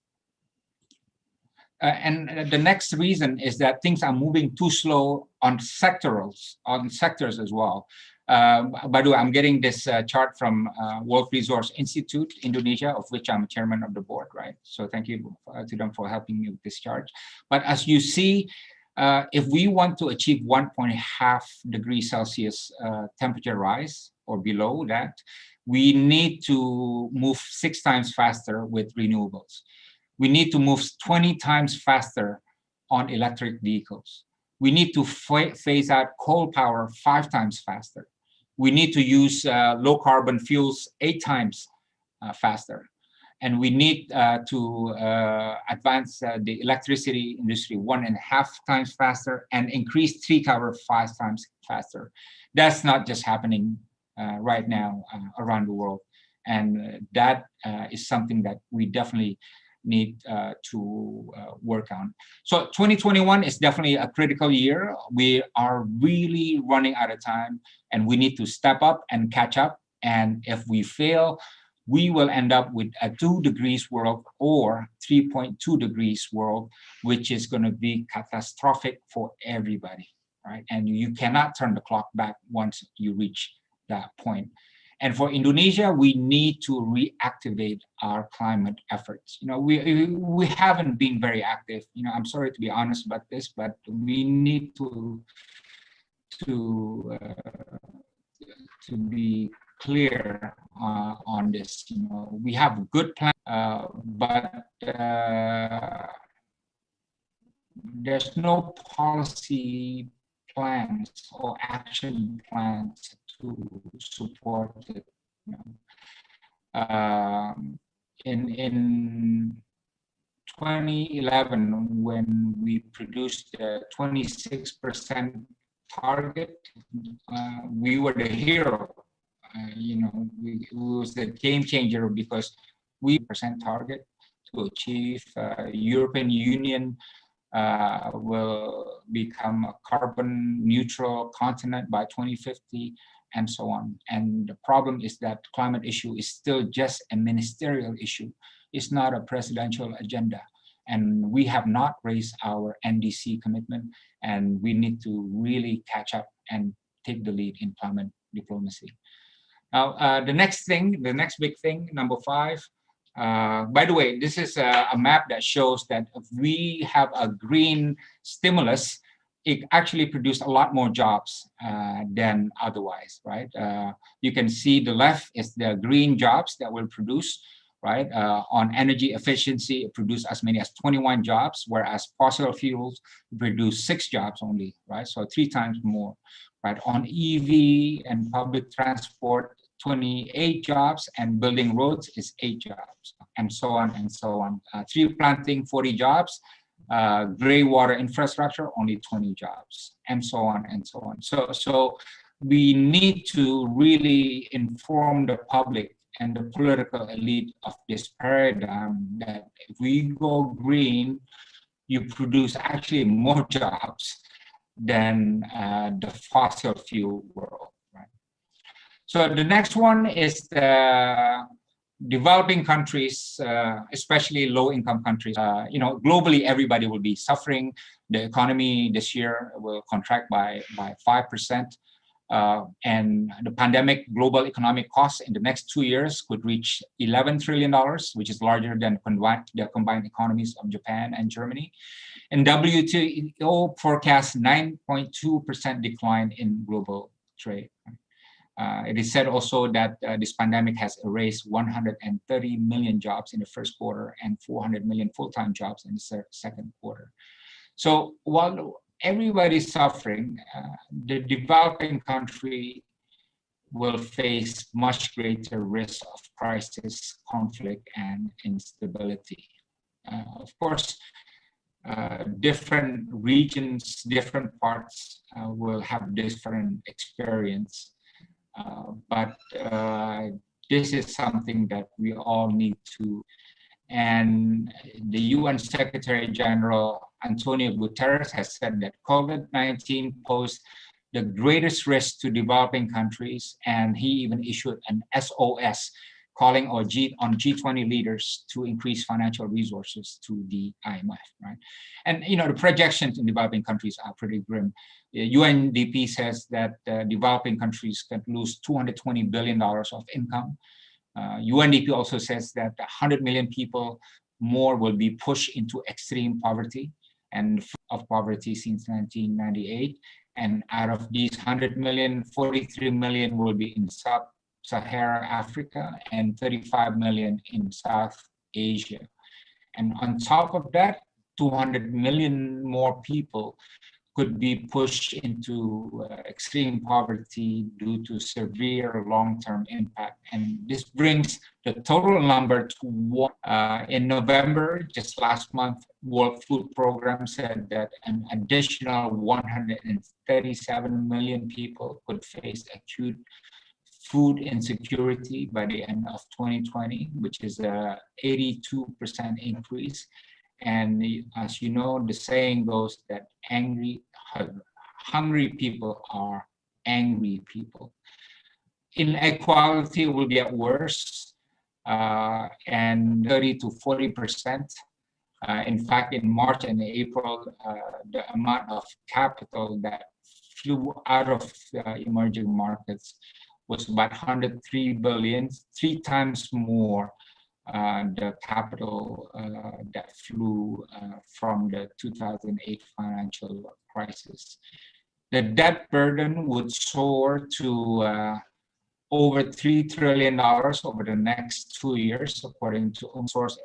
And the next reason is that things are moving too slow on sectors as well. By the way, I'm getting this chart from World Resource Institute, Indonesia, of which I'm a chairman of the board, right? So thank you to them for helping me with this chart. But as you see, if we want to achieve 1.5 degrees Celsius temperature rise or below that, we need to move 6 times faster with renewables. We need to move 20 times faster on electric vehicles. We need to phase out coal power 5 times faster. We need to use low carbon fuels 8 times faster. And we need to advance the electricity industry 1.5 times faster and increase tree cover 5 times faster. That's not just happening right now around the world. And that is something that we definitely need to work on. So 2021 is definitely a critical year. We are really running out of time, and we need to step up and catch up. And if we fail, we will end up with a 2 degrees world or 3.2 degrees world, which is going to be catastrophic for everybody, right? And you cannot turn the clock back once you reach that point. And for Indonesia, we need to reactivate our climate efforts. You know, we haven't been very active. You know, I'm sorry to be honest about this, but we need to be clear on this. You know, we have a good plan, but there's no policy plans or action plans to support it. You know. In 2011, when we produced the 26% target, we were the hero. You know, it was the game changer because we percent target to achieve. European Union will become a carbon neutral continent by 2050, and so on. And the problem is that climate issue is still just a ministerial issue. It's not a presidential agenda. And we have not raised our NDC commitment, and we need to really catch up and take the lead in climate diplomacy. Now, the next big thing, number 5. By the way, this is a map that shows that if we have a green stimulus, it actually produced a lot more jobs than otherwise, right? You can see the left is the green jobs that will produce, right? On energy efficiency, it produced as many as 21 jobs, whereas fossil fuels produce 6 jobs only, right? So 3 times more, right? On EV and public transport, 28 jobs, and building roads is 8 jobs, and so on and so on. Tree planting, 40 jobs. Gray water infrastructure, only 20 jobs, and so on and so on. So we need to really inform the public and the political elite of this paradigm that if we go green, you produce actually more jobs than the fossil fuel world, right? So the next one is the developing countries, especially low-income countries. Globally, everybody will be suffering. The economy this year will contract by 5%. And the pandemic global economic costs in the next 2 years could reach $11 trillion, which is larger than the combined economies of Japan and Germany. And WTO forecasts 9.2% decline in global trade. It is said also that this pandemic has erased 130 million jobs in the first quarter and 400 million full-time jobs in the second quarter. So while everybody's suffering, the developing country will face much greater risk of crisis, conflict, and instability. Of course, different regions, different parts will have different experience. But this is something that we all need to, and the UN Secretary General Antonio Guterres has said that COVID-19 posed the greatest risk to developing countries, and he even issued an SOS calling on G20 leaders to increase financial resources to the IMF, right? And the projections in developing countries are pretty grim. UNDP says that developing countries can lose $220 billion of income. UNDP also says that 100 million people more will be pushed into extreme poverty and of poverty since 1998. And out of these 100 million, 43 million will be in Sub-Saharan Africa and 35 million in South Asia. And on top of that, 200 million more people could be pushed into extreme poverty due to severe long-term impact. And this brings the total number to one. In November, just last month, World Food Program said that an additional 137 million people could face acute food insecurity by the end of 2020, which is a 82% increase. And as you know, the saying goes that hungry people are angry people. Inequality will get worse, and 30 to 40%. In fact, in March and April, the amount of capital that flew out of emerging markets was about 103 billion, 3 times more the capital that flew from the 2008 financial crisis. The debt burden would soar to over $3 trillion over the next 2 years, according to a source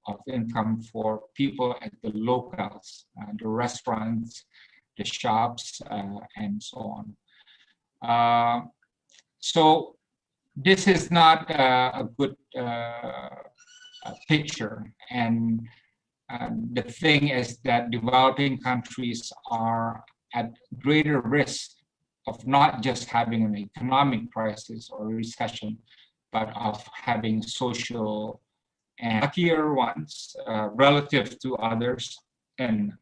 of income for people at the locals, the restaurants, the shops, and so on. So this is not a good picture. And the thing is that developing countries are at greater risk of not just having an economic crisis or recession, but of having social and luckier ones relative to others. And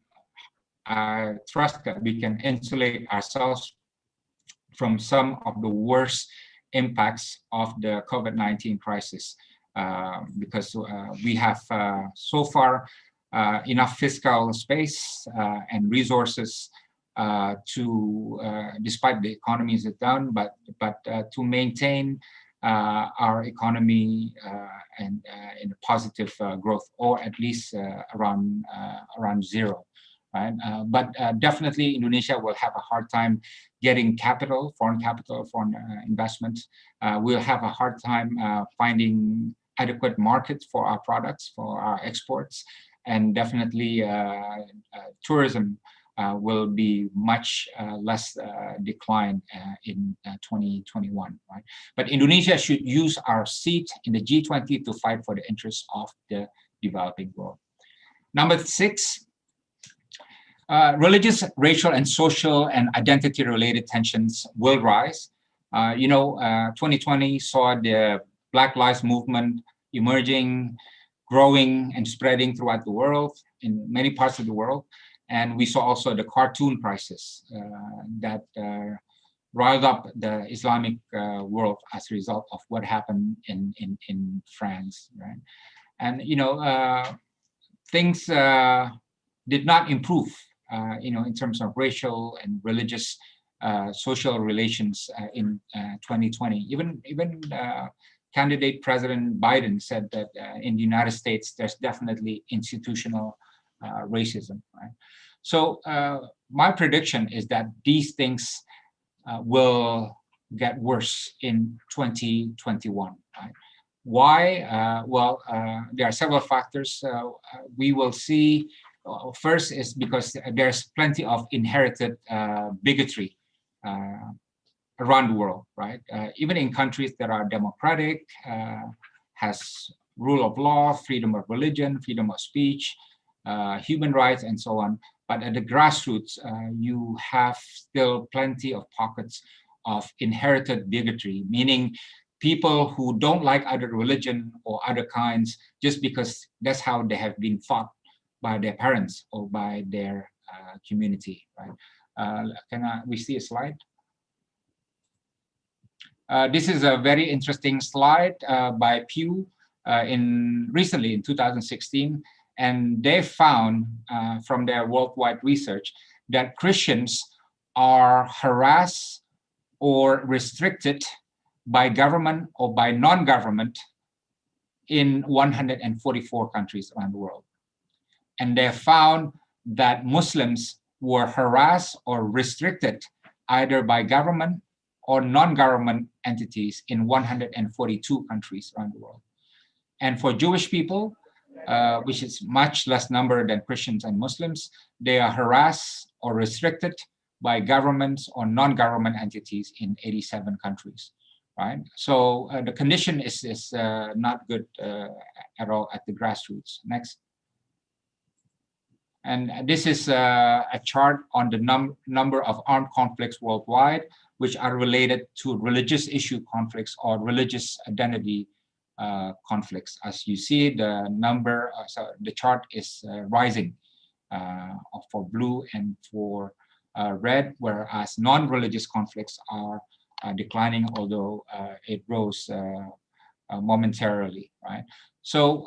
I trust that we can insulate ourselves from some of the worst impacts of the COVID-19 crisis because we have so far enough fiscal space and resources despite the economy is down, but to maintain our economy and in a positive growth, or at least around zero. Right? But definitely Indonesia will have a hard time getting capital, foreign investment. We'll have a hard time finding adequate markets for our products, for our exports, and definitely tourism will be much less decline in 2021. Right? But Indonesia should use our seat in the G20 to fight for the interests of the developing world. Number 6. Religious, racial, and social and identity-related tensions will rise. 2020 saw the Black Lives Movement emerging, growing, and spreading throughout the world, in many parts of the world. And we saw also the cartoon crisis that riled up the Islamic world as a result of what happened in France. Right? And, things did not improve in terms of racial and religious social relations in 2020. Even candidate President Biden said that in the United States, there's definitely institutional racism. Right? So my prediction is that these things will get worse in 2021. Right? Why? Well, there are several factors. We will see. First is because there's plenty of inherited bigotry around the world, right? Even in countries that are democratic, has rule of law, freedom of religion, freedom of speech, human rights, and so on. But at the grassroots, you have still plenty of pockets of inherited bigotry, meaning people who don't like other religion or other kinds just because that's how they have been taught by their parents or by their community, right? We see a slide? This is a very interesting slide by Pew recently in 2016, and they found from their worldwide research that Christians are harassed or restricted by government or by non-government in 144 countries around the world. And they found that Muslims were harassed or restricted either by government or non-government entities in 142 countries around the world. And for Jewish people, which is much less number than Christians and Muslims, they are harassed or restricted by governments or non-government entities in 87 countries. Right? So the condition is not good at all at the grassroots. Next. And this is a chart on the number of armed conflicts worldwide, which are related to religious issue conflicts or religious identity conflicts. As you see, the number, so the chart is rising for blue and for red, whereas non-religious conflicts are declining, although it rose momentarily, right? So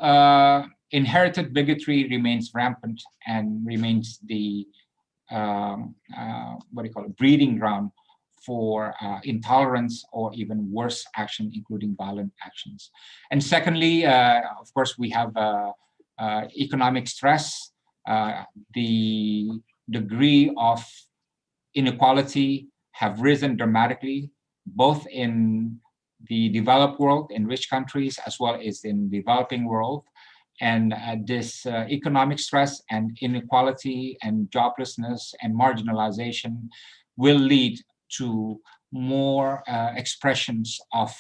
inherited bigotry remains rampant and remains the breeding ground for intolerance or even worse action, including violent actions. And secondly, of course, we have economic stress. The degree of inequality have risen dramatically, both in the developed world, in rich countries, as well as in the developing world. And this economic stress and inequality and joblessness and marginalization will lead to more expressions of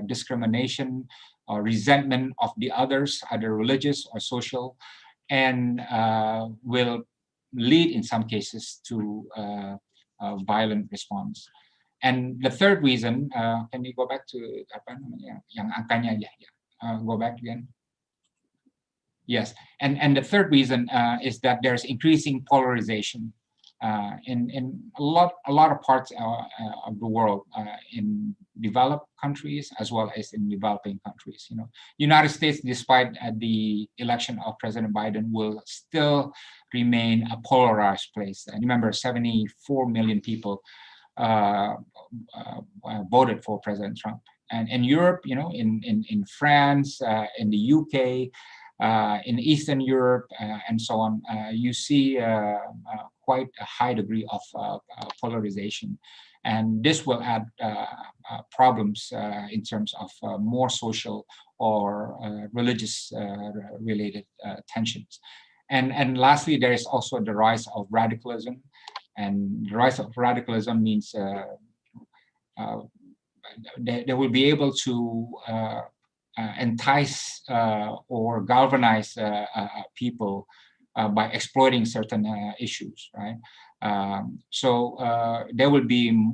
discrimination or resentment of the others, either religious or social, and will lead in some cases to a violent response. And the third reason, can you go back to apa namanya, yang angkanya aja, go back again. Yes, and the third reason is that there's increasing polarization in a lot of parts of the world, in developed countries as well as in developing countries. United States, despite the election of President Biden, will still remain a polarized place. And remember, 74 million people voted for President Trump. And in Europe, in France, in the UK, in Eastern Europe, and so on, you see quite a high degree of polarization. And this will add problems in terms of more social or religious related tensions. And lastly, there is also the rise of radicalism. And the rise of radicalism means they will be able to entice or galvanize people by exploiting certain issues, right? So they will be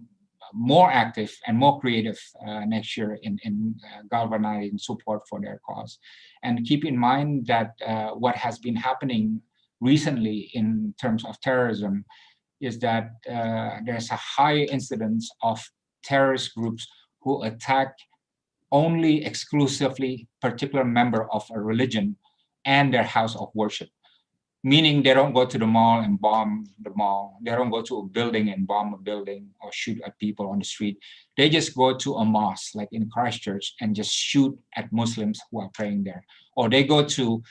more active and more creative next year in galvanizing support for their cause. And keep in mind that what has been happening recently in terms of terrorism is that there's a high incidence of terrorist groups who attack only exclusively particular member of a religion and their house of worship. Meaning they don't go to the mall and bomb the mall. They don't go to a building and bomb a building or shoot at people on the street. They just go to a mosque, like in Christchurch, and just shoot at Muslims who are praying there. Or they go to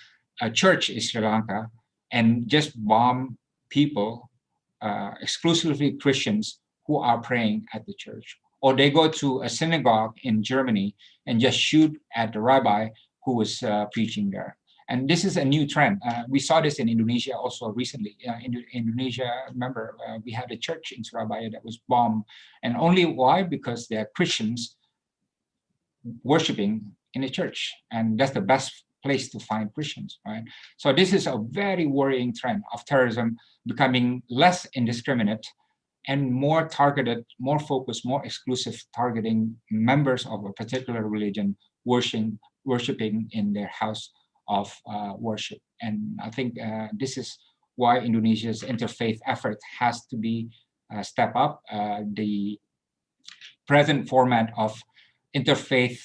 a church in Sri Lanka and just bomb people, exclusively Christians, who are praying at the church. Or they go to a synagogue in Germany and just shoot at the rabbi who was preaching there. And this is a new trend. We saw this in Indonesia also recently. In Indonesia, remember, we had a church in Surabaya that was bombed. And only why? Because there are Christians worshiping in a church. And that's the best place to find Christians, right? So this is a very worrying trend of terrorism becoming less indiscriminate and more targeted, more focused, more exclusive, targeting members of a particular religion worshiping in their house of worship. And I think this is why Indonesia's interfaith effort has to be step up. The present format of interfaith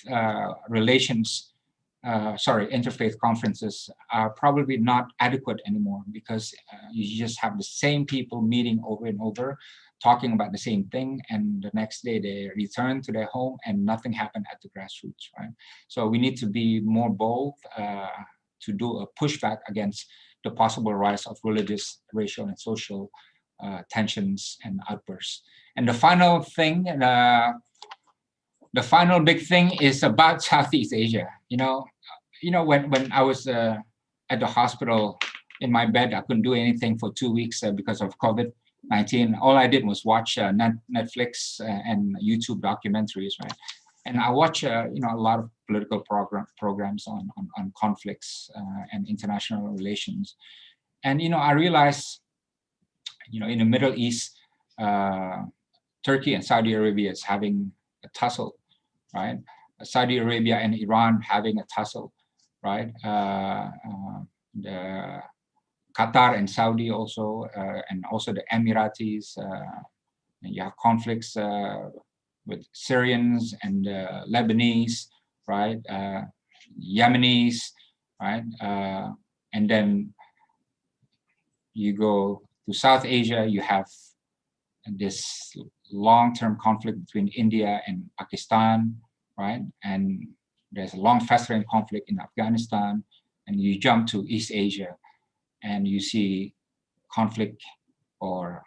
interfaith conferences are probably not adequate anymore, because you just have the same people meeting over and over, talking about the same thing, and the next day they return to their home and nothing happened at the grassroots, right? So we need to be more bold to do a pushback against the possible rise of religious, racial, and social tensions and outbursts. And the final thing, the final big thing is about Southeast Asia. When I was at the hospital in my bed, I couldn't do anything for 2 weeks because of COVID-19. All I did was watch Netflix and YouTube documentaries, right? And I watch a lot of political programs on conflicts and international relations. And I realized, in the Middle East, Turkey and Saudi Arabia is having a tussle, right? Saudi Arabia and Iran having a tussle, right? The Qatar and Saudi also, and also the Emiratis. And you have conflicts with Syrians and Lebanese, right? Yemenis, right? And then you go to South Asia, you have this long-term conflict between India and Pakistan, right? And there's a long festering conflict in Afghanistan. And you jump to East Asia and you see conflict or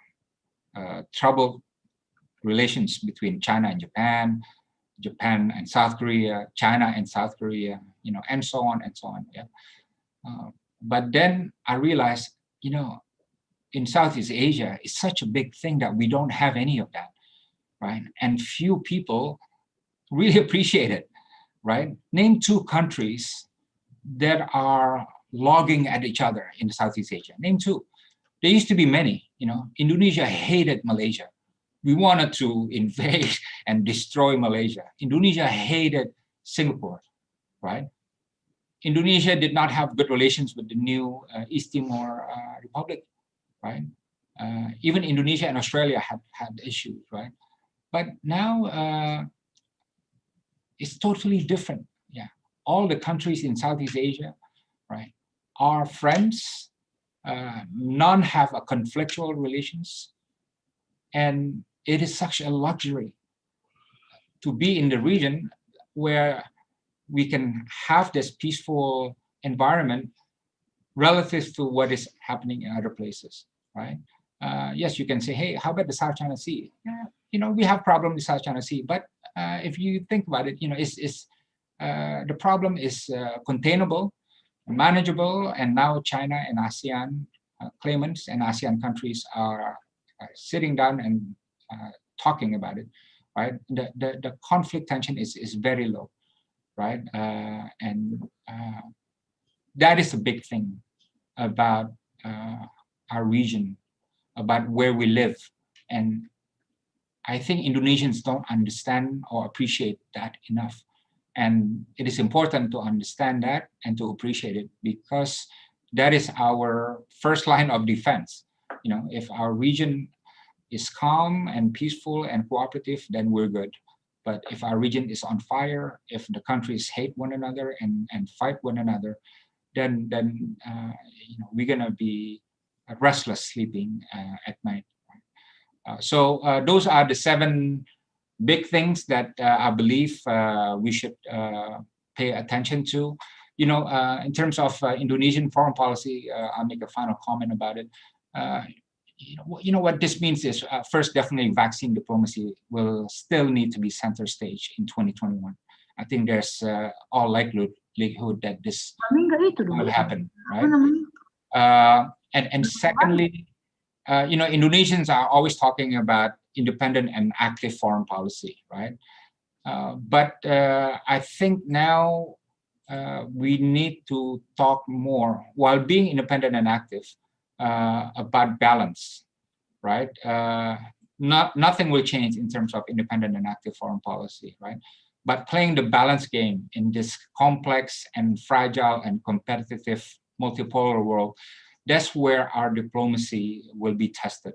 troubled relations between China and Japan, Japan and South Korea, China and South Korea, and so on and so on. Yeah. But then I realized, in Southeast Asia, it's such a big thing that we don't have any of that, right? And few people really appreciate it, right? Name 2 countries that are logging at each other in Southeast Asia. Name 2. There used to be many. Indonesia hated Malaysia. We wanted to invade and destroy Malaysia. Indonesia hated Singapore, right? Indonesia did not have good relations with the new East Timor Republic, right? Even Indonesia and Australia had issues, right? But now it's totally different. Yeah, all the countries in Southeast Asia, right, are friends. None have a conflictual relations, and it is such a luxury to be in the region where we can have this peaceful environment relative to what is happening in other places, right? Yes, you can say, hey, how about the South China Sea? Yeah, you know, we have problems in the South China Sea, but if you think about it, you know, the problem is containable, manageable, and now China and ASEAN claimants and ASEAN countries are sitting down and talking about it, right? The conflict tension is very low, right? And that is a big thing about our region, about where we live. And I think Indonesians don't understand or appreciate that enough. And it is important to understand that and to appreciate it, because that is our first line of defense. You know, if our region is calm and peaceful and cooperative, then we're good. But if our region is on fire, if the countries hate one another and fight one another, then you know, we're gonna be restless sleeping at night. So those are the 7 big things that I believe we should pay attention to. You know, in terms of Indonesian foreign policy, I'll make a final comment about it. You know what this means is, first, definitely vaccine diplomacy will still need to be center stage in 2021. I think there's all likelihood that this will happen, right? And secondly, you know, Indonesians are always talking about independent and active foreign policy, right? But I think now we need to talk more, while being independent and active, about balance, right? Nothing will change in terms of independent and active foreign policy, right? But playing the balance game in this complex and fragile and competitive multipolar world, that's where our diplomacy will be tested,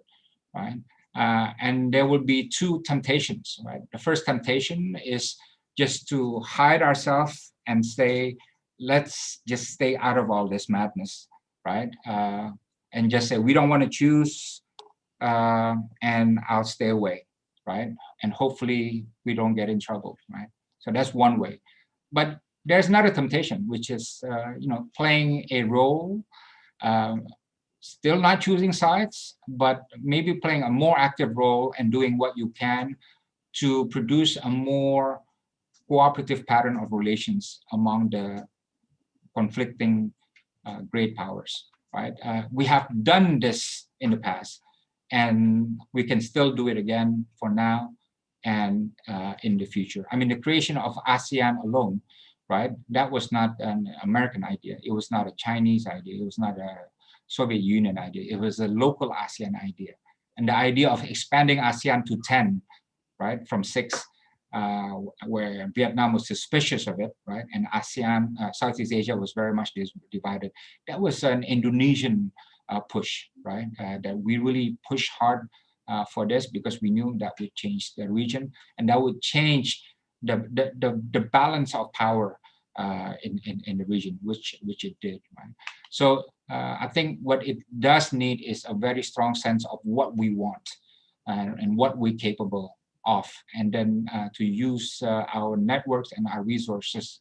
right? And there will be 2 temptations, right? The first temptation is just to hide ourselves and say, let's just stay out of all this madness, right? And just say, we don't want to choose, and I'll stay away, right? And hopefully we don't get in trouble, right? So that's one way. But there's another temptation, which is, you know, playing a role, still not choosing sides, but maybe playing a more active role and doing what you can to produce a more cooperative pattern of relations among the conflicting great powers, right? We have done this in the past, and we can still do it again for now and in the future. I mean, the creation of ASEAN alone, right? That was not an American idea. It was not a Chinese idea. It was not a Soviet Union idea. It was a local ASEAN idea. And the idea of expanding ASEAN to 10, right, from 6, where Vietnam was suspicious of it, right, and ASEAN, Southeast Asia was very much divided. That was an Indonesian push, right, that we really pushed hard for this, because we knew that would change the region, and that would change the balance of power in the region, which it did, right? So I think what it does need is a very strong sense of what we want and what we're capable of, and then to use our networks and our resources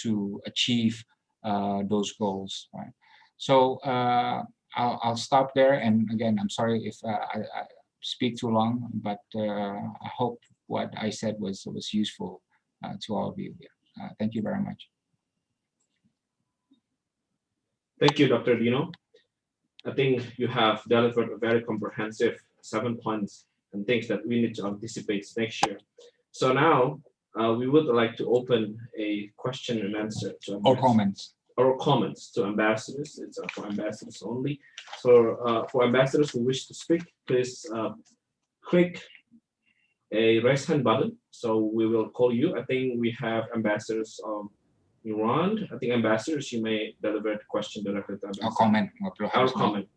to achieve those goals, right? So I'll stop there, and again, I'm sorry if I speak too long, but I hope what I said was useful to all of you. Thank you very much. Thank you, Dr. Dino. I think you have delivered a very comprehensive 7 points and things that we need to anticipate next year. So now we would like to open a question and answer to or comments to ambassadors. It's for ambassadors only. So for ambassadors who wish to speak, please click a raise hand button. So we will call you. I think we have ambassadors Iran. I think ambassadors, you may deliver the question directly to ambassador. Comment, nggak perlu harus.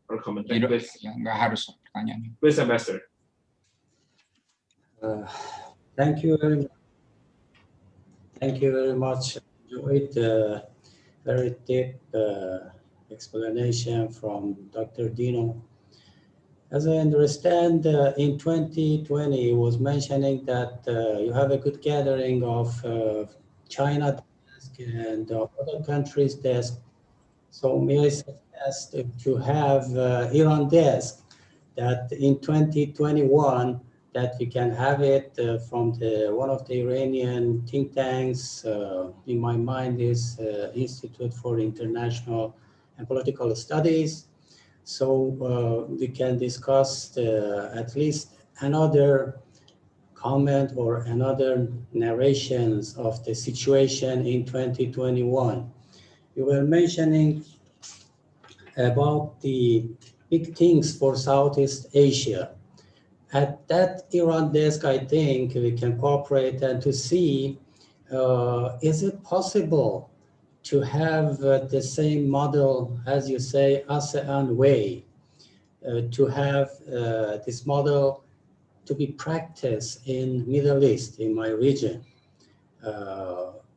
Or comment. Please. Ya, nggak harus pertanyaan. Please, ambassador. Thank you very much. Thank you very much. Enjoyed the very deep explanation from Dr. Dino. As I understand, in 2020, he was mentioning that you have a good gathering of China desk and other countries' desk. So may I suggest to have Iran desk that in 2021 that we can have it from one of the Iranian think tanks. In my mind is Institute for International and Political Studies. So we can discuss at least another comment or another narrations of the situation in 2021. You were mentioning about the big things for Southeast Asia. At that Iran desk, I think we can cooperate and to see, is it possible to have the same model, as you say, ASEAN way, to have this model to be practiced in Middle East, in my region.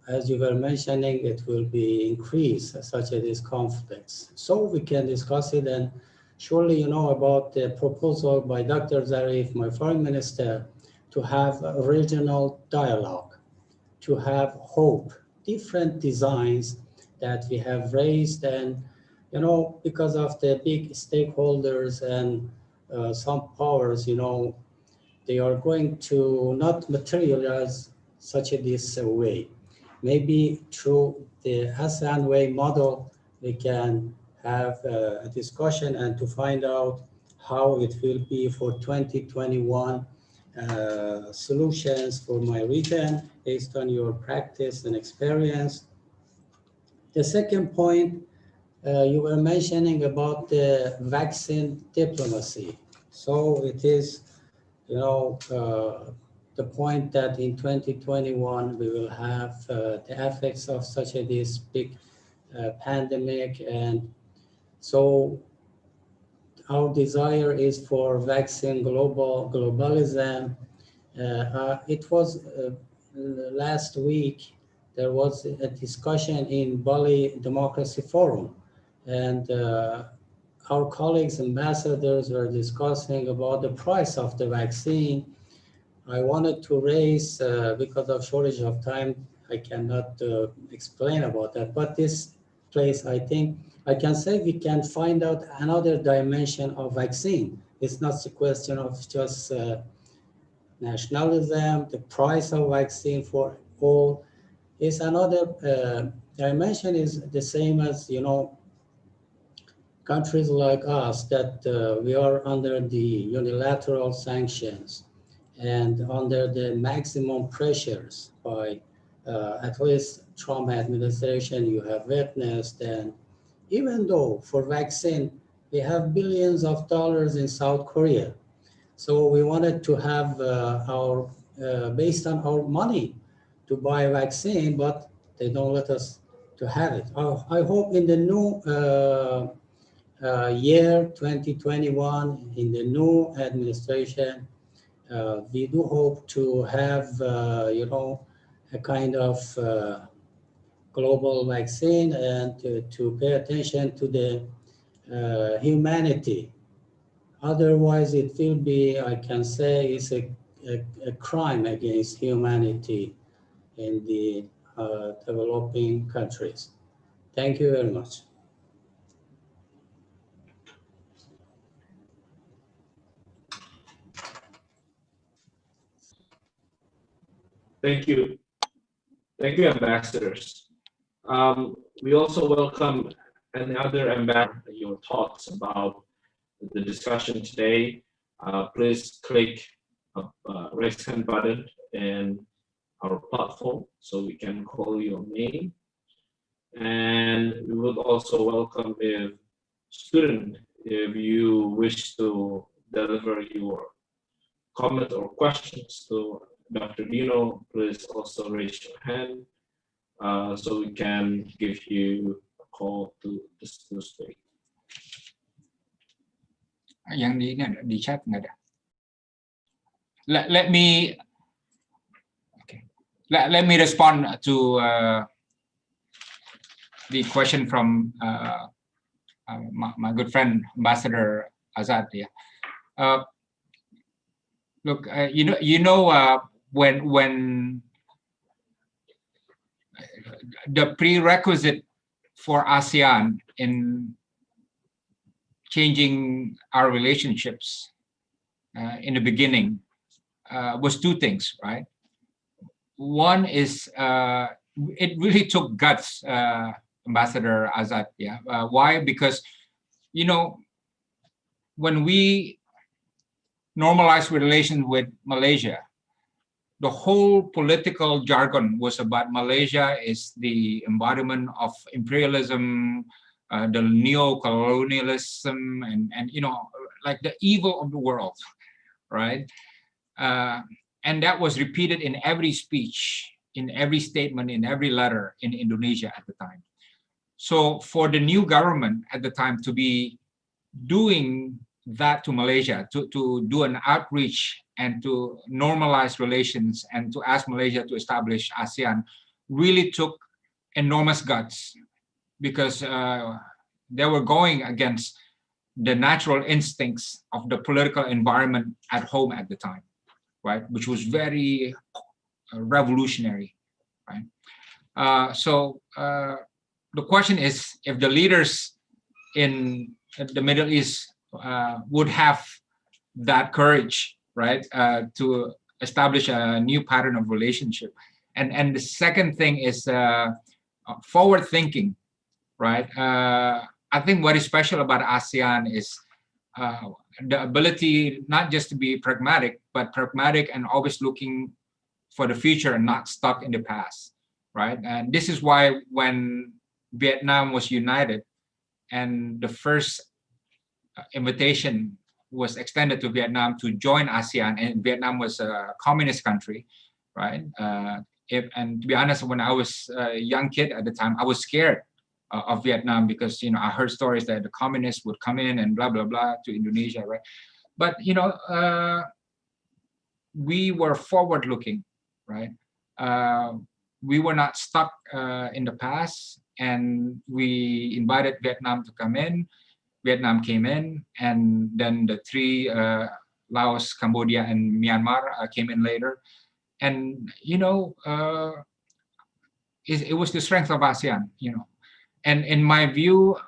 As you were mentioning, it will be increased such as these conflicts. So we can discuss it, and surely you know about the proposal by Dr. Zarif, my foreign minister, to have a regional dialogue, to have hope, different designs that we have raised, and you know, because of the big stakeholders and some powers, you know, they are going to not materialize such a this way. Maybe through the ASEAN way model, we can have a discussion and to find out how it will be for 2021 solutions for my region based on your practice and experience. The second point, you were mentioning about the vaccine diplomacy. So it is, you know, the point that in 2021 we will have the effects of such a this big pandemic, and so our desire is for vaccine globalism. It was last week there was a discussion in Bali Democracy Forum, and our colleagues ambassadors were discussing about the price of the vaccine. I wanted to raise, because of shortage of time, I cannot explain about that. But this place, I think, I can say we can find out another dimension of vaccine. It's not a question of just nationalism, the price of vaccine for all. It's another dimension is the same as, you know, countries like us that we are under the unilateral sanctions and under the maximum pressures by at least Trump administration you have witnessed. And even though for vaccine, we have billions of dollars in South Korea. So we wanted to have our, based on our money to buy vaccine, but they don't let us to have it. I hope in the new year 2021, in the new administration, we do hope to have, you know, a kind of global vaccine and to pay attention to the humanity. Otherwise, it will be, I can say, it's a crime against humanity in the developing countries. Thank you very much. Thank you. Thank you, ambassadors. We also welcome any other ambassador, your thoughts about the discussion today. Please click raise hand button in our platform so we can call your name. And we would also welcome if student, if you wish to deliver your comment or questions to Dr. Dino, please also raise your hand. so we can give you a call to discuss it. Yang di chat nggak ada. Let me let me respond to the question from my good friend Ambassador Azad. Yeah. Look, when the prerequisite for ASEAN in changing our relationships in the beginning was two things, right? One is it really took guts, Ambassador Azad. Yeah. Why? Because, when we normalized relations with Malaysia, the whole political jargon was about Malaysia is the embodiment of imperialism, the neo-colonialism, and like the evil of the world, right? And that was repeated in every speech, in every statement, in every letter in Indonesia at the time. So for the new government at the time to be doing that to Malaysia, to do an outreach and to normalize relations and to ask Malaysia to establish ASEAN really took enormous guts, because they were going against the natural instincts of the political environment at home at the time, right? Which was very revolutionary, right? So the question is, if the leaders in the Middle East would have that courage, right, to establish a new pattern of relationship. And the second thing is forward thinking, right? I think what is special about ASEAN is the ability not just to be pragmatic, but pragmatic and always looking for the future and not stuck in the past, right? And this is why when Vietnam was united and the first invitation was extended to Vietnam to join ASEAN, and Vietnam was a communist country, right? And to be honest, when I was a young kid at the time, I was scared of Vietnam because, I heard stories that the communists would come in and blah, blah, blah to Indonesia, right? But, we were forward looking, right? We were not stuck in the past, and we invited Vietnam to come in. Vietnam came in, and then the three, Laos, Cambodia, and Myanmar came in later. And, it was the strength of ASEAN, And in my view,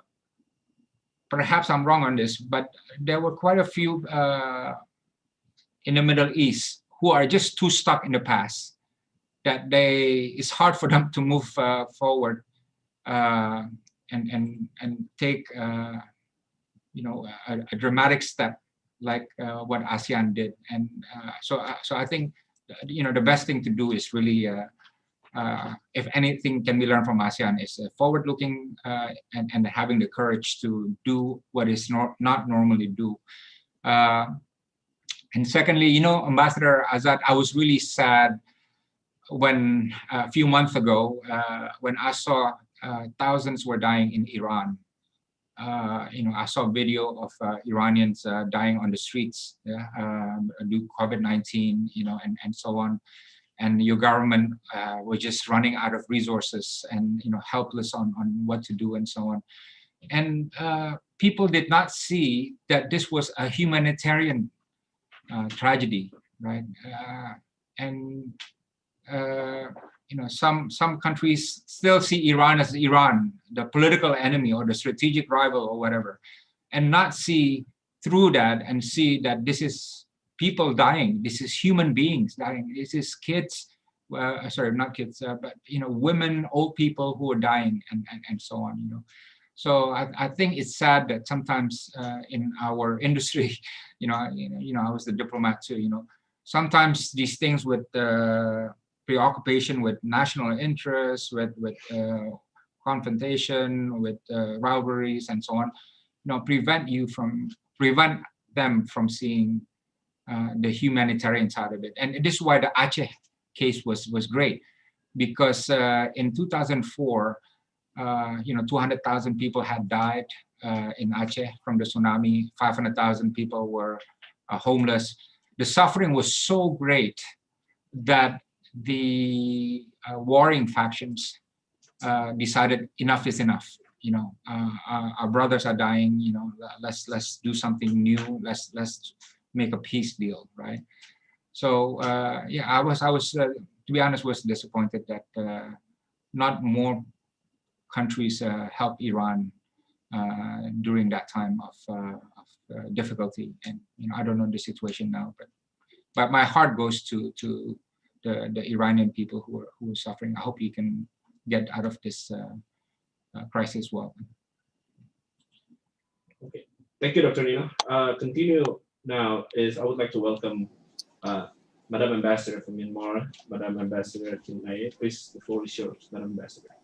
perhaps I'm wrong on this, but there were quite a few in the Middle East who are just too stuck in the past that it's hard for them to move forward and take a dramatic step like what ASEAN did. And so I think the best thing to do is really if anything can be learned from ASEAN is forward looking and having the courage to do what is not normally do. And secondly, Ambassador Azad, I was really sad when a few months ago when I saw thousands were dying in Iran. I saw a video of Iranians dying on the streets due to COVID-19, and so on. And your government was just running out of resources and, helpless on what to do and so on. And people did not see that this was a humanitarian tragedy, right? Some countries still see Iran as Iran, the political enemy or the strategic rival or whatever, and not see through that and see that this is people dying. This is human beings dying. This is kids, sorry, not kids, but women, old people who are dying and so on. So I think it's sad that sometimes in our industry, I was the diplomat too. Sometimes these things with preoccupation with national interests, with confrontation, with rivalries and so on, prevent them from seeing the humanitarian side of it. And this is why the Aceh case was great, because in 2004, 200,000 people had died in Aceh from the tsunami. 500,000 people were homeless. The suffering was so great that the warring factions decided enough is enough. Our brothers are dying. Let's do something new. Let's make a peace deal, right? So yeah, I was to be honest, was disappointed that not more countries helped Iran during that time of difficulty. And I don't know the situation now, but my heart goes to the Iranian people who are suffering. I hope you can get out of this crisis well. Okay, thank you, Dr. Nino. Continue now is I would like to welcome Madam Ambassador from Myanmar, Madam Ambassador Kim Naye. Please, the floor is yours, Madam Ambassador.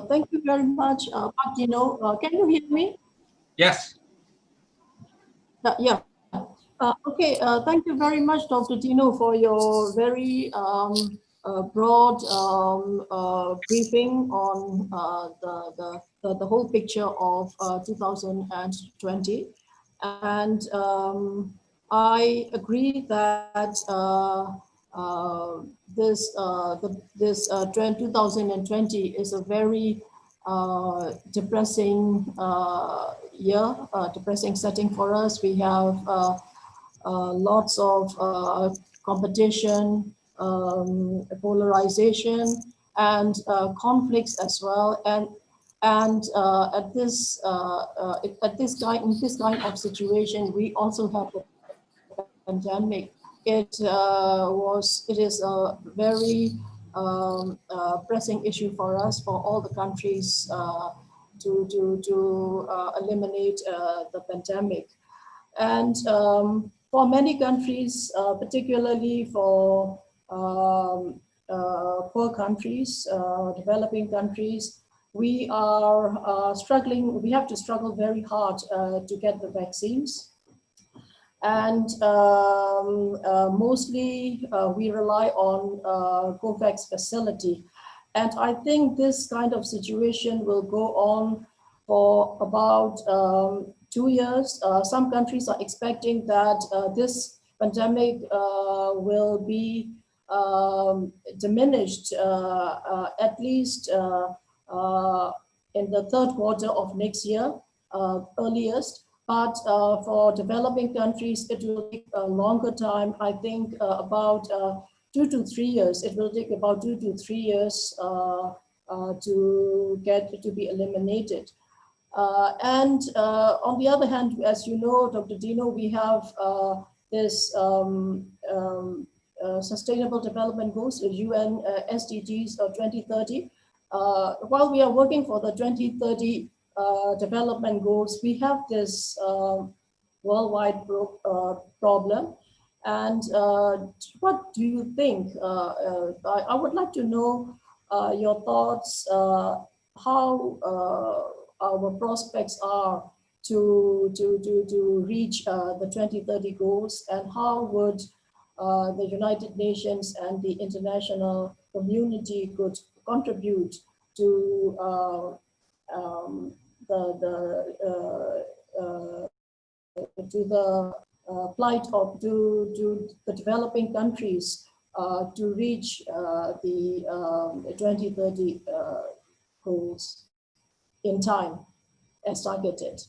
Thank you very much, Pak Dino. Can you hear me? Yes. Yeah. Okay. Thank you very much, Dr. Dino, for your very broad briefing on the whole picture of 2020. And I agree that this 2020 is a very depressing year, depressing setting for us. We have lots of competition, polarization, and conflicts as well. And at this kind of situation, we also have the pandemic. It is a very pressing issue for us, for all the countries to eliminate the pandemic. And for many countries, particularly for poor countries, developing countries, we are struggling. We have to struggle very hard to get the vaccines. And mostly we rely on COVAX facility. And I think this kind of situation will go on for about 2 years. Some countries are expecting that this pandemic will be diminished at least in the third quarter of next year, earliest. But for developing countries, it will take a longer time. I think about 2 to 3 years. It will take about 2 to 3 years to be eliminated. And on the other hand, as you know, Dr. Dino, we have this Sustainable Development Goals, the UN SDGs 2030. While we are working for the 2030 development goals, we have this worldwide problem. And what do you think? I would like to know your thoughts, how our prospects are to reach the 2030 goals, and how would the United Nations and the international community could contribute to the plight of to the developing countries to reach the 2030 goals in time as targeted.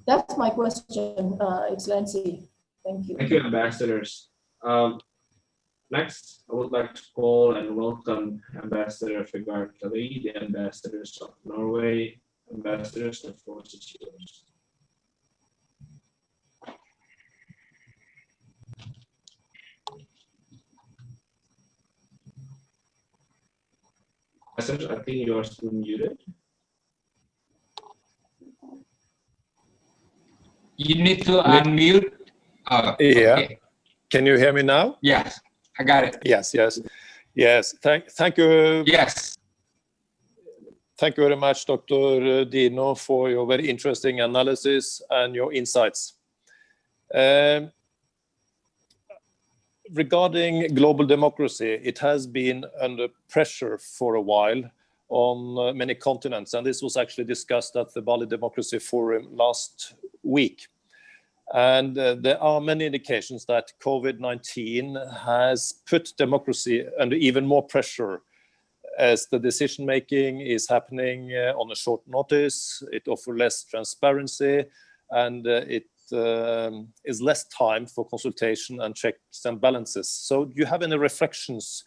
That's my question, Excellency. Thank you. Thank you, ambassadors. Next, I would like to call and welcome Ambassador Figard Kelly, the ambassadors of Norway. Ambassadors, the floor is yours. Ambassadors, I think you are still muted. You need to unmute. Yeah. Okay. Can you hear me now? Yes, I got it. Yes. Thank you. Yes. Thank you very much, Dr. Dino, for your very interesting analysis and your insights. regarding global democracy, it has been under pressure for a while on many continents, and this was actually discussed at the Bali Democracy Forum last week. And there are many indications that COVID-19 has put democracy under even more pressure, as the decision-making is happening on a short notice. It offers less transparency, and it is less time for consultation and checks and balances. So do you have any reflections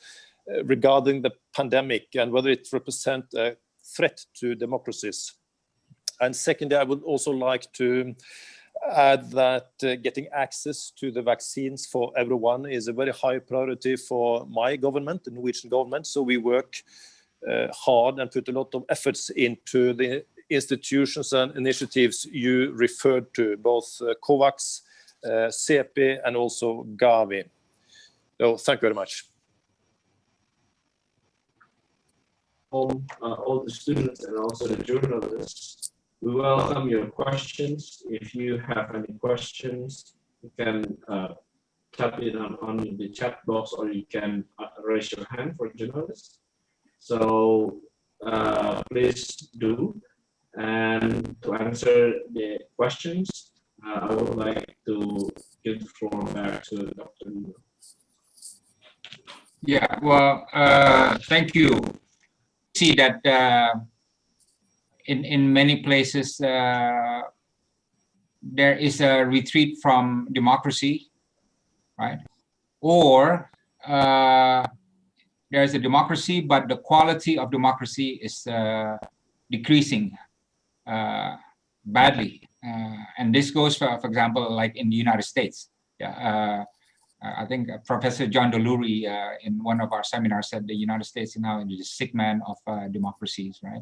regarding the pandemic and whether it represents a threat to democracies? And secondly, I would also like to add that getting access to the vaccines for everyone is a very high priority for my government, the Norwegian government. So we work hard and put a lot of efforts into the institutions and initiatives you referred to, both COVAX, CEPI, and also Gavi. So thank you very much. All the students and also the journalists, we welcome your questions. If you have any questions, you can type it on the chat box, or you can raise your hand for journalists. So please do. And to answer the questions, I would like to give the floor back to Dr. Nino. Yeah, well, thank you. See that in many places there is a retreat from democracy, right? Or there's a democracy, but the quality of democracy is decreasing badly. And this goes for example, like in the United States. Yeah, I think Professor John Delury in one of our seminars said the United States is now the sick man of democracies, right?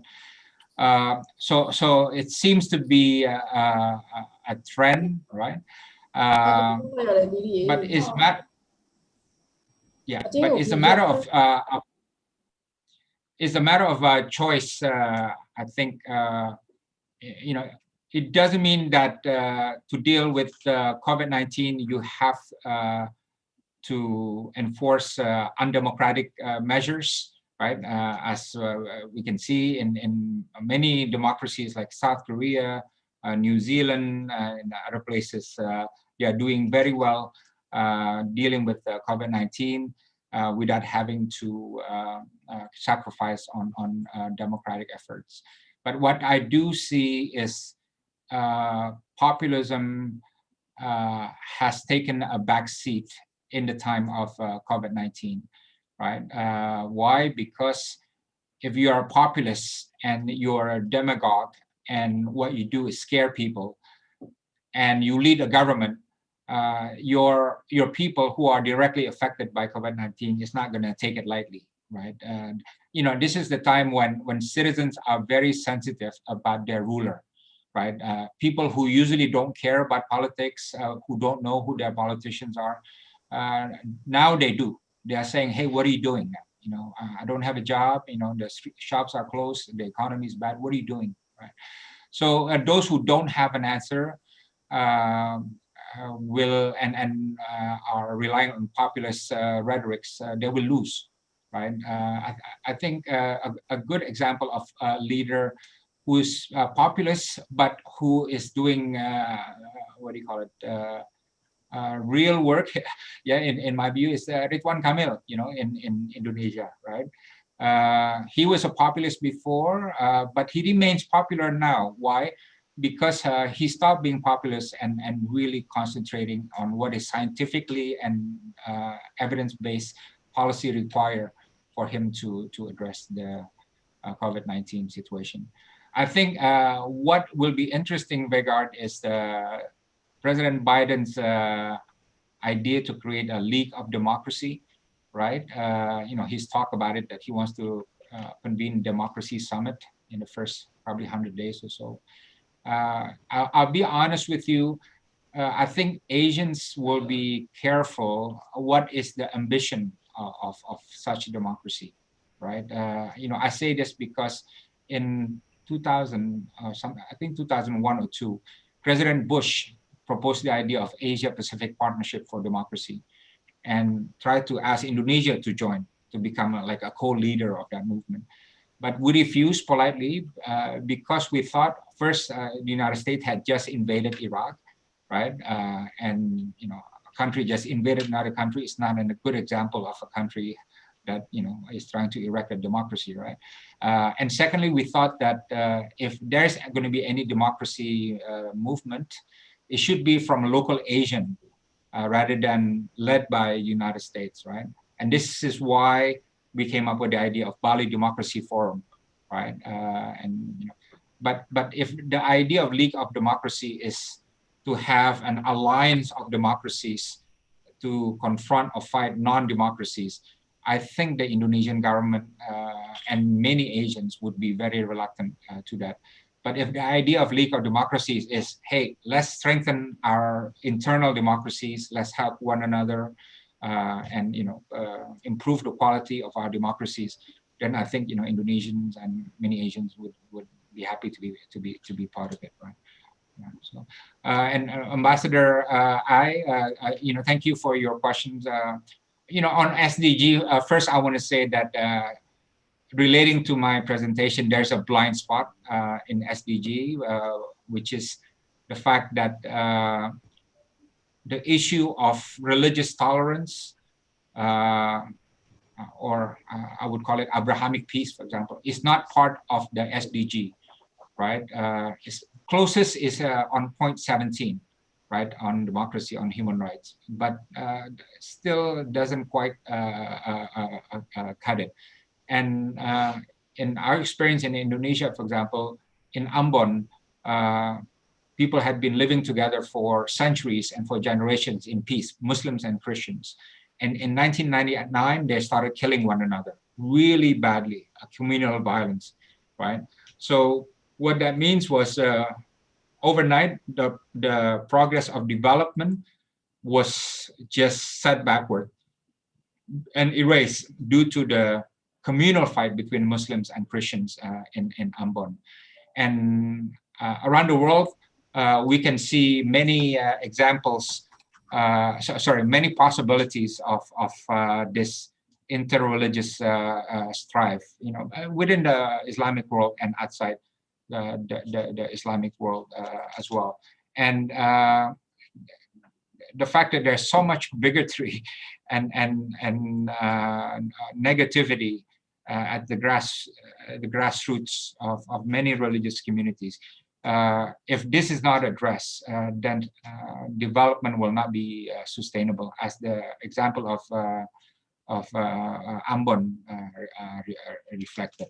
So it seems to be a trend, right? But it's a matter of choice. I think you know, it doesn't mean that to deal with COVID-19 you have to enforce undemocratic measures, right? As we can see in many democracies like South Korea, New Zealand, and other places, they are doing very well dealing with COVID-19 without having to sacrifice on democratic efforts. But what I do see is populism has taken a back seat in the time of COVID-19, right? Why? Because if you are a populist and you're a demagogue and what you do is scare people and you lead a government, your people who are directly affected by COVID-19 is not going to take it lightly, right? You know, this is the time when citizens are very sensitive about their ruler, right? People who usually don't care about politics, who don't know who their politicians are, now they do. They are saying, hey, what are you doing now? You know, I don't have a job, you know, the shops are closed, the economy is bad, what are you doing, right? So those who don't have an answer will and are relying on populist rhetorics, they will lose, right? I think a good example of a leader who is populist, but who is doing, what do you call it, real work, yeah, in my view, is Ridwan Kamil, you know, in Indonesia, right? He was a populist before, but he remains popular now. Why? Because he stopped being populist and really concentrating on what is scientifically and evidence-based policy required for him to address the COVID-19 situation. I think what will be interesting, Vegard, is President Biden's idea to create a League of Democracy, right? You know, he's talked about it, that he wants to convene Democracy Summit in the first probably 100 days or so. I'll be honest with you. I think Asians will be careful. What is the ambition of such a democracy, right? You know, I say this because in 2000, I think 2001 or 2, President Bush proposed the idea of Asia-Pacific Partnership for Democracy. and tried to ask Indonesia to join, to become like a co-leader of that movement. But we refused politely because we thought first the United States had just invaded Iraq, right? And a country just invaded another country is not a good example of a country that is trying to erect a democracy, right? And secondly, we thought that if there's going to be any democracy movement, it should be from a local Asian rather than led by United States, right? And this is why we came up with the idea of Bali Democracy Forum, right? But if the idea of League of Democracy is to have an alliance of democracies to confront or fight non-democracies, I think the Indonesian government and many Asians would be very reluctant to that. But if the idea of League of Democracies is, hey, let's strengthen our internal democracies, let's help one another, and improve the quality of our democracies, then I think Indonesians and many Asians would be happy to be part of it, right? So, and Ambassador, thank you for your questions. On SDG, first I want to say that relating to my presentation, there's a blind spot in SDG, which is the fact that the issue of religious tolerance, or I would call it Abrahamic peace, for example, is not part of the SDG, right? Its closest is on point 17, right, on democracy, on human rights, but still doesn't quite cut it. And in our experience in Indonesia, for example, in Ambon, people had been living together for centuries and for generations in peace, Muslims and Christians. And in 1999, they started killing one another really badly, communal violence, right? So what that means was overnight, the progress of development was just set backward and erased due to the communal fight between Muslims and Christians in Ambon. And around the world, we can see many examples, many possibilities of this interreligious strife, within the Islamic world and outside the Islamic world as well. And the fact that there's so much bigotry and negativity at the grassroots of many religious communities. If this is not addressed, then development will not be sustainable, as the example of Ambon reflected.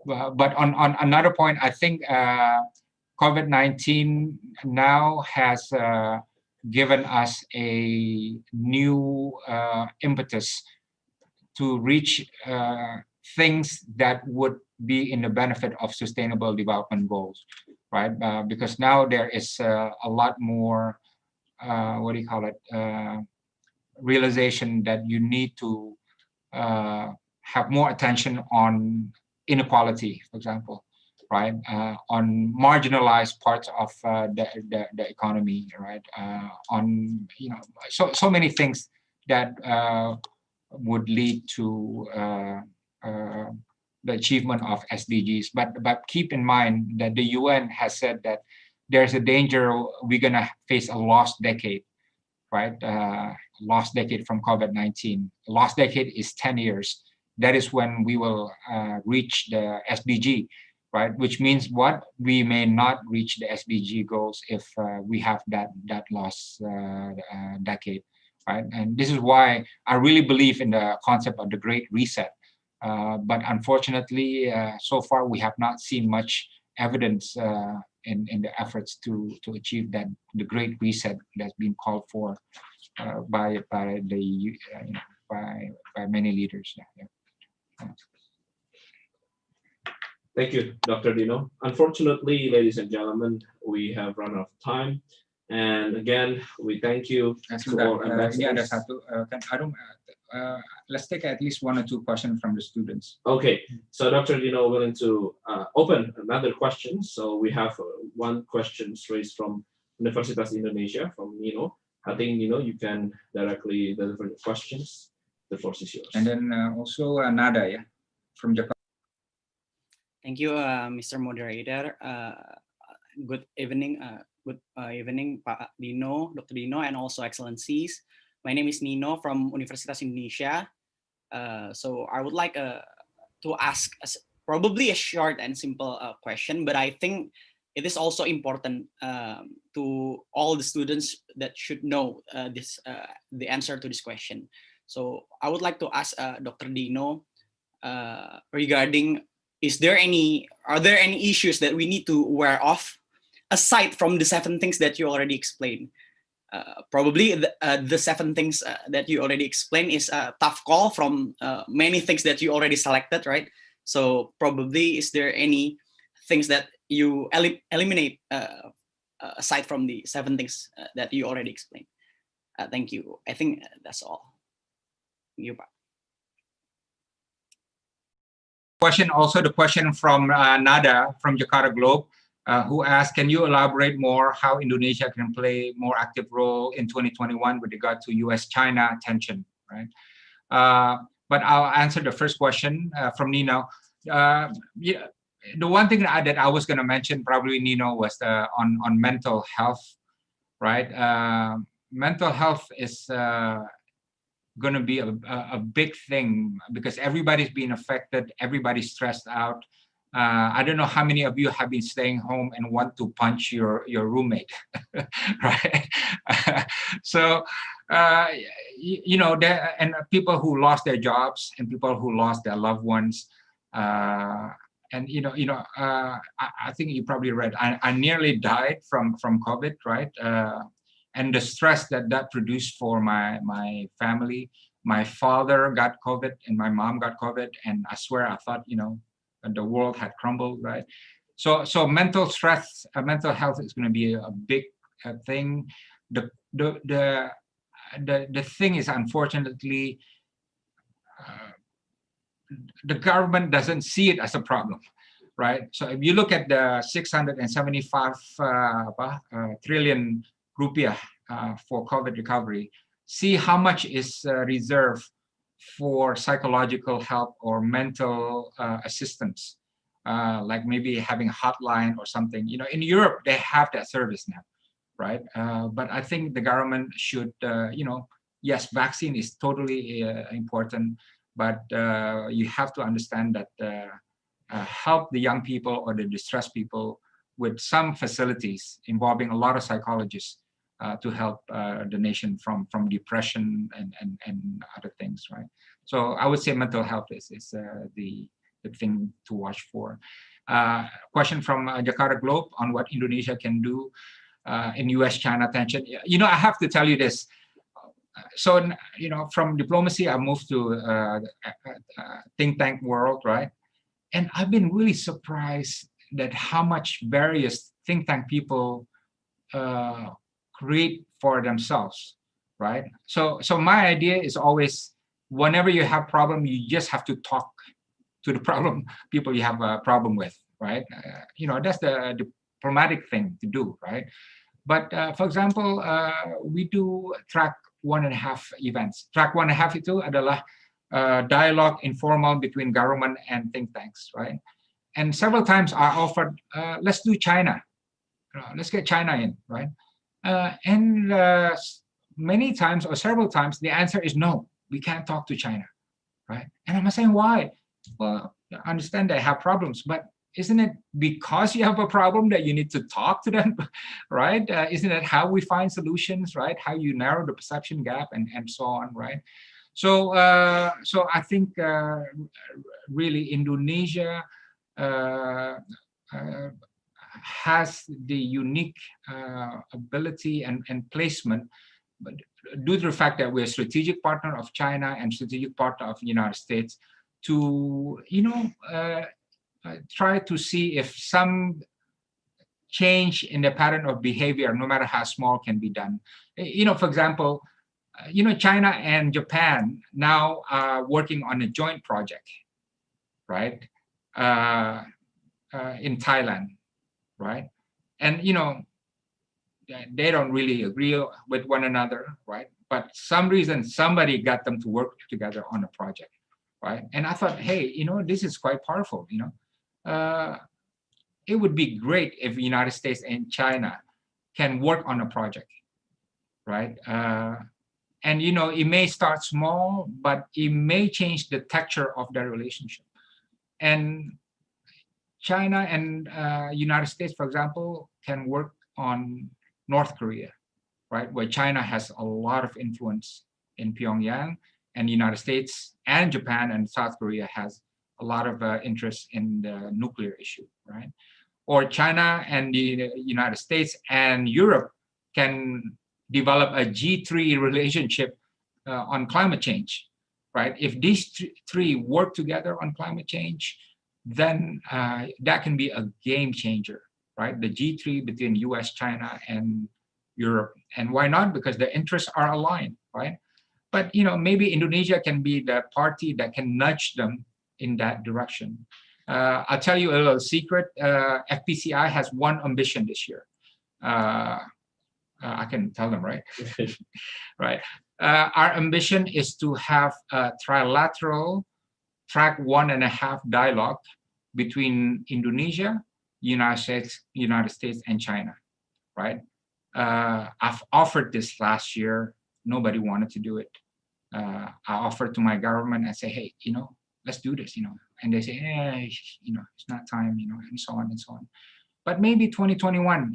But on another point, I think COVID-19 now has given us a new impetus to reach things that would be in the benefit of sustainable development goals, right? Because now there is a lot more, realization that you need to have more attention on inequality, for example, right? On marginalized parts of the economy, right? On so many things that would lead to the achievement of SDGs. But keep in mind that the UN has said that there's a danger we're gonna face a lost decade, right? Lost decade from COVID-19. Lost decade is 10 years. That is when we will reach the SDG, right? Which means what? We may not reach the SDG goals if we have that lost decade, right? And this is why I really believe in the concept of the Great Reset. But unfortunately, so far we have not seen much evidence in the efforts to achieve the Great Reset that's been called for by many leaders. Yeah. Thank you, Dr. Dino. Unfortunately, ladies and gentlemen, we have run out of time. And again, we thank you to all ambassadors. Let's take at least one or two questions from the students. Okay, so Dr. Dino willing to open another question. So we have one question raised from Universitas Indonesia, from Nino. I think you can directly deliver the questions. The floor is yours. And then also Nada, yeah, from Jakarta. Thank you, Mr. Moderator. Good evening, Pak Dino, Dr. Dino, and also Excellencies. My name is Nino from Universitas Indonesia. So I would like to ask probably a short and simple question, but I think it is also important to all the students that should know the answer to this question. So I would like to ask Dr. Dino regarding, are there any issues that we need to aware of aside from the 7 things that you already explained? Probably the 7 things that you already explained is a tough call from many things that you already selected, right? So probably, is there any things that you eliminate aside from the 7 things that you already explained? Thank you. I think that's all. Thank you, Pak. The question from Nada from Jakarta Globe, who asked, can you elaborate more how Indonesia can play more active role in 2021 with regard to US-China tension, right? But I'll answer the first question from Nino. Yeah, the one thing that I was going to mention, probably Nino, was on mental health, right? Mental health is going to be a big thing because everybody's being affected, everybody's stressed out. I don't know how many of you have been staying home and want to punch your roommate, right? So, and people who lost their jobs and people who lost their loved ones. And I think you probably read, I nearly died from COVID, right? And the stress that produced for my family. My father got COVID and my mom got COVID, and I swear I thought the world had crumbled, right? So mental stress, mental health is going to be a big thing. The thing is, unfortunately, the government doesn't see it as a problem, right? So if you look at the 675 trillion rupiah for COVID recovery, see how much is reserved for psychological help or mental assistance, like maybe having a hotline or something. In Europe, they have that service now, right? But I think the government should, yes, vaccine is totally important, but you have to understand that help the young people or the distressed people with some facilities involving a lot of psychologists to help the nation from depression and other things, right? So I would say mental health is the thing to watch for. Question from Jakarta Globe on what Indonesia can do in US-China tension. I have to tell you this. So, from diplomacy, I moved to think tank world, right? And I've been really surprised that how much various think tank people create for themselves, right? So my idea is always, whenever you have problem, you just have to talk to the problem people you have a problem with, right? That's the diplomatic thing to do, right? But for example, we do track 1.5 events. Track 1.5 itu adalah dialogue informal between government and think tanks, right? And several times I offered, let's do China. Let's get China in, right? And many times or several times, the answer is no, we can't talk to China, right? And I'm saying, why? Well, I understand they have problems, but isn't it because you have a problem that you need to talk to them, right? Isn't it how we find solutions, right? How you narrow the perception gap and so on, right? So I think really Indonesia has the unique ability and placement, but due to the fact that we're a strategic partner of China and strategic partner of the United States, to try to see if some change in the pattern of behavior, no matter how small, can be done. For example, China and Japan now are working on a joint project, right? In Thailand, right? And they don't really agree with one another, right? But some reason somebody got them to work together on a project, right? And I thought, hey, this is quite powerful. It would be great if the United States and China can work on a project, right? And it may start small, but it may change the texture of their relationship. And China and United States, for example, can work on North Korea, right? Where China has a lot of influence in Pyongyang, and the United States and Japan and South Korea has a lot of interest in the nuclear issue, right? Or China and the United States and Europe can develop a G3 relationship on climate change, right? If these three work together on climate change, then that can be a game changer, right? The G3 between US, China, and Europe. And why not? Because the interests are aligned, right? But maybe Indonesia can be the party that can nudge them in that direction. I'll tell you a little secret. FPCI has one ambition this year. I can tell them, right? Right. Our ambition is to have a trilateral track 1.5 dialogue between Indonesia, United States, and China, right? I've offered this last year. Nobody wanted to do it. I offered to my government and say, hey, let's do this, and they say, it's not time, and so on and so on. But maybe 2021,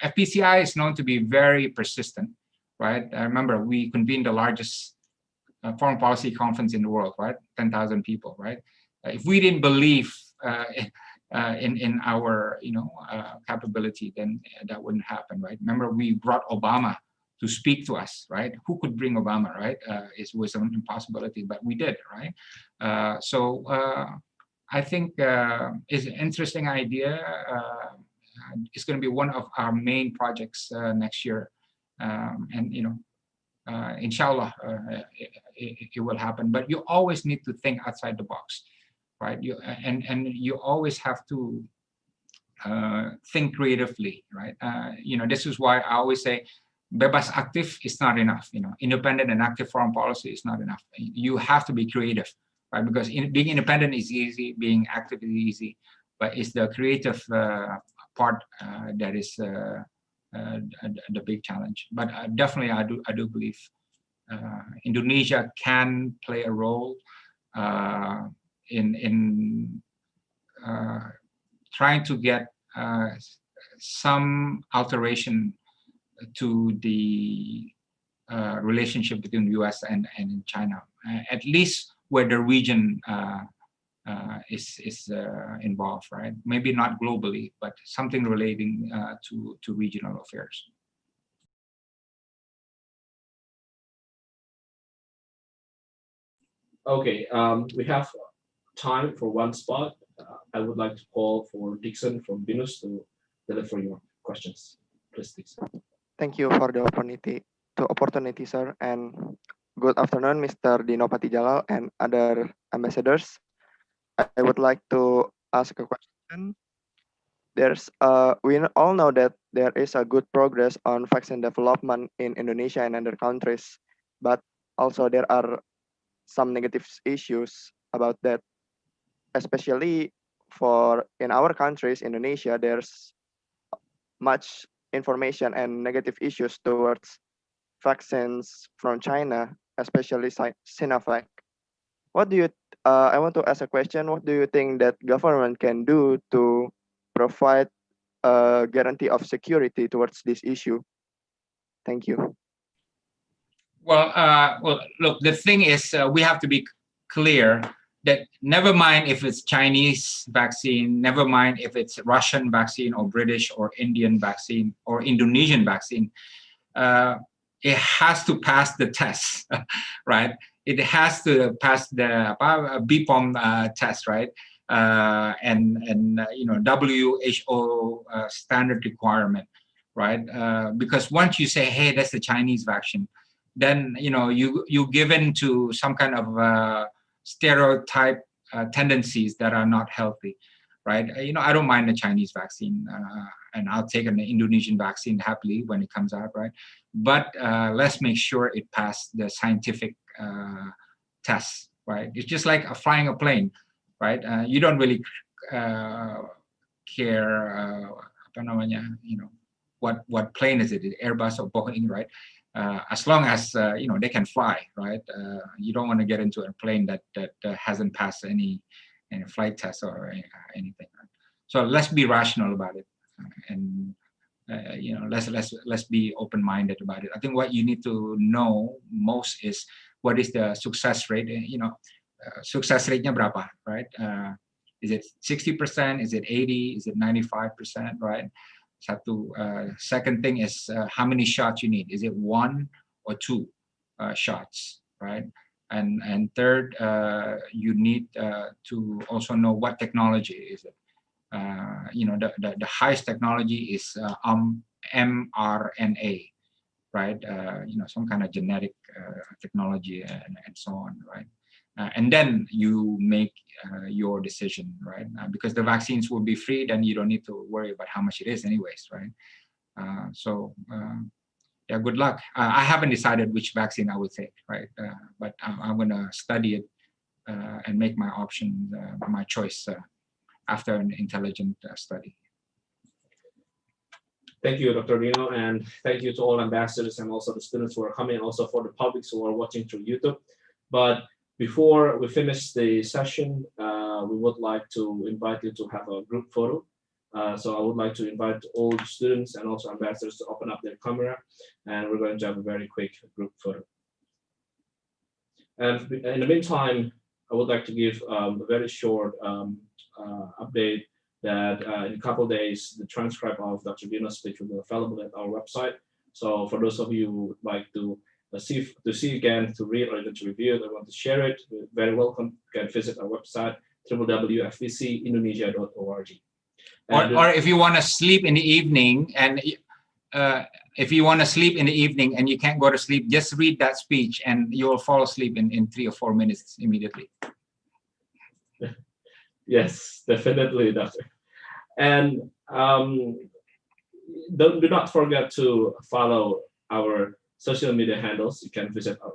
FPCI is known to be very persistent, right? I remember we convened the largest foreign policy conference in the world, right? 10,000 people, right? If we didn't believe in our, capability, then that wouldn't happen, right? Remember, we brought Obama to speak to us, right? Who could bring Obama, right? It was an impossibility, but we did, right? So I think it's an interesting idea. It's going to be one of our main projects next year, and inshallah, it will happen. But you always need to think outside the box, right? You always have to think creatively, right? This is why I always say, bebas aktif is not enough. Independent and active foreign policy is not enough. You have to be creative, right? Because being independent is easy, being active is easy, but it's the creative part that is the big challenge. But definitely, I do believe Indonesia can play a role in trying to get some alteration to the relationship between the US and China, at least where the region is involved, right? Maybe not globally, but something relating to regional affairs. Okay, we have time for one spot. I would like to call for Dixon from Binus to deliver your questions. Please, Dixon. Thank you for the opportunity, sir, and good afternoon, Mr. Dino Patijalal and other ambassadors. I would like to ask a question. We all know that there is a good progress on vaccine development in Indonesia and other countries, but also there are some negative issues about that, especially in our countries, Indonesia, there's much information and negative issues towards vaccines from China, especially Sinovac. I want to ask a question. What do you think that government can do to provide a guarantee of security towards this issue? Thank you. Well, look, the thing is, we have to be clear that never mind if it's Chinese vaccine, never mind if it's Russian vaccine or British or Indian vaccine or Indonesian vaccine, it has to pass the test, right? It has to pass the BPOM test, right? And WHO standard requirement, right? Because once you say, hey, that's the Chinese vaccine, then you give in to some kind of stereotype tendencies that are not healthy. right? I don't mind the Chinese vaccine, and I'll take an Indonesian vaccine happily when it comes out, right? But let's make sure it passed the scientific tests, right? It's just like flying a plane, right? You don't really care, what plane is it? Airbus or Boeing, right? As long as they can fly, right? You don't want to get into a plane that hasn't passed any flight tests or anything. Right? So let's be rational about it, and let's be open-minded about it. I think what you need to know most is what is the success rate. Success rate-nya berapa, right? Is it 60%? Is it 80%? Is it 95%? Right? Second thing is how many shots you need. Is it 1 or 2 shots, right? And third, you need to also know what technology is it. The highest technology is mRNA, right? Some kind of genetic technology and so on, right? And then you make your decision, right? Because the vaccines will be free, then you don't need to worry about how much it is anyways, right? Yeah, good luck. I haven't decided which vaccine I would take, right? But I'm gonna study it and make my option, my choice after an intelligent study. Thank you, Dr. Dino, and thank you to all ambassadors and also the students who are coming, also for the publics who are watching through YouTube. But before we finish the session, we would like to invite you to have a group photo. So I would like to invite all the students and also ambassadors to open up their camera, and we're going to have a very quick group photo. And in the meantime, I would like to give a very short update that in a couple of days, the transcript of Dr. Dino's speech will be available at our website. So for those of you who would like to see again, to read or even to review it, or want to share it, you're very welcome. You can visit our website, www.fpcindonesia.org. Or if you want to sleep in the evening, and if you want to sleep in the evening and you can't go to sleep, just read that speech and you'll fall asleep in 3 or 4 minutes immediately. Yes, definitely, Doctor. And do not forget to follow our social media handles. You can visit our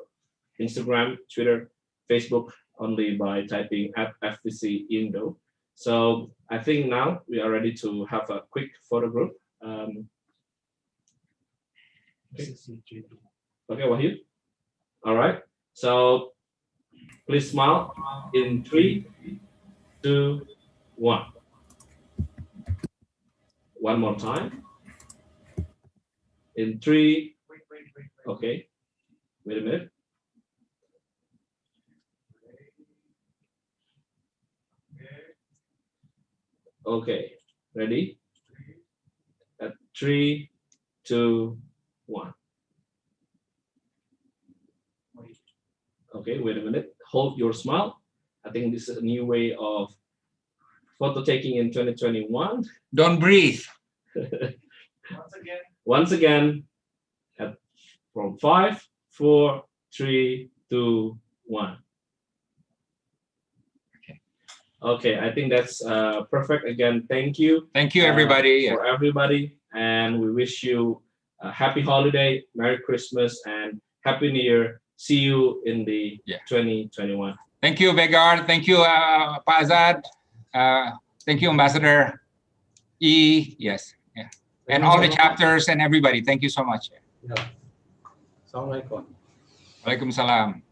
Instagram, Twitter, Facebook only by typing @FPC Indo. So I think now we are ready to have a quick photo group. Okay, Wahyu. All right. So please smile in 3, 2, 1. One more time. In 3. Okay. Wait a minute. Okay. Ready? At 3, 2, 1. Okay. Wait a minute. Hold your smile. I think this is a new way of photo taking in 2021. Don't breathe. Once again, from 5, 4, 3, 2, 1. Okay, I think that's perfect. Again, thank you. Thank you, everybody. For everybody, and we wish you a happy holiday, Merry Christmas, and Happy New Year. See you in the 2021. Thank you, Vegar. Thank you, Pak Azad. Thank you, Ambassador E. Yes, yeah, and all the chapters and everybody. Thank you so much. Yeah. Assalamualaikum. Waalaikumsalam.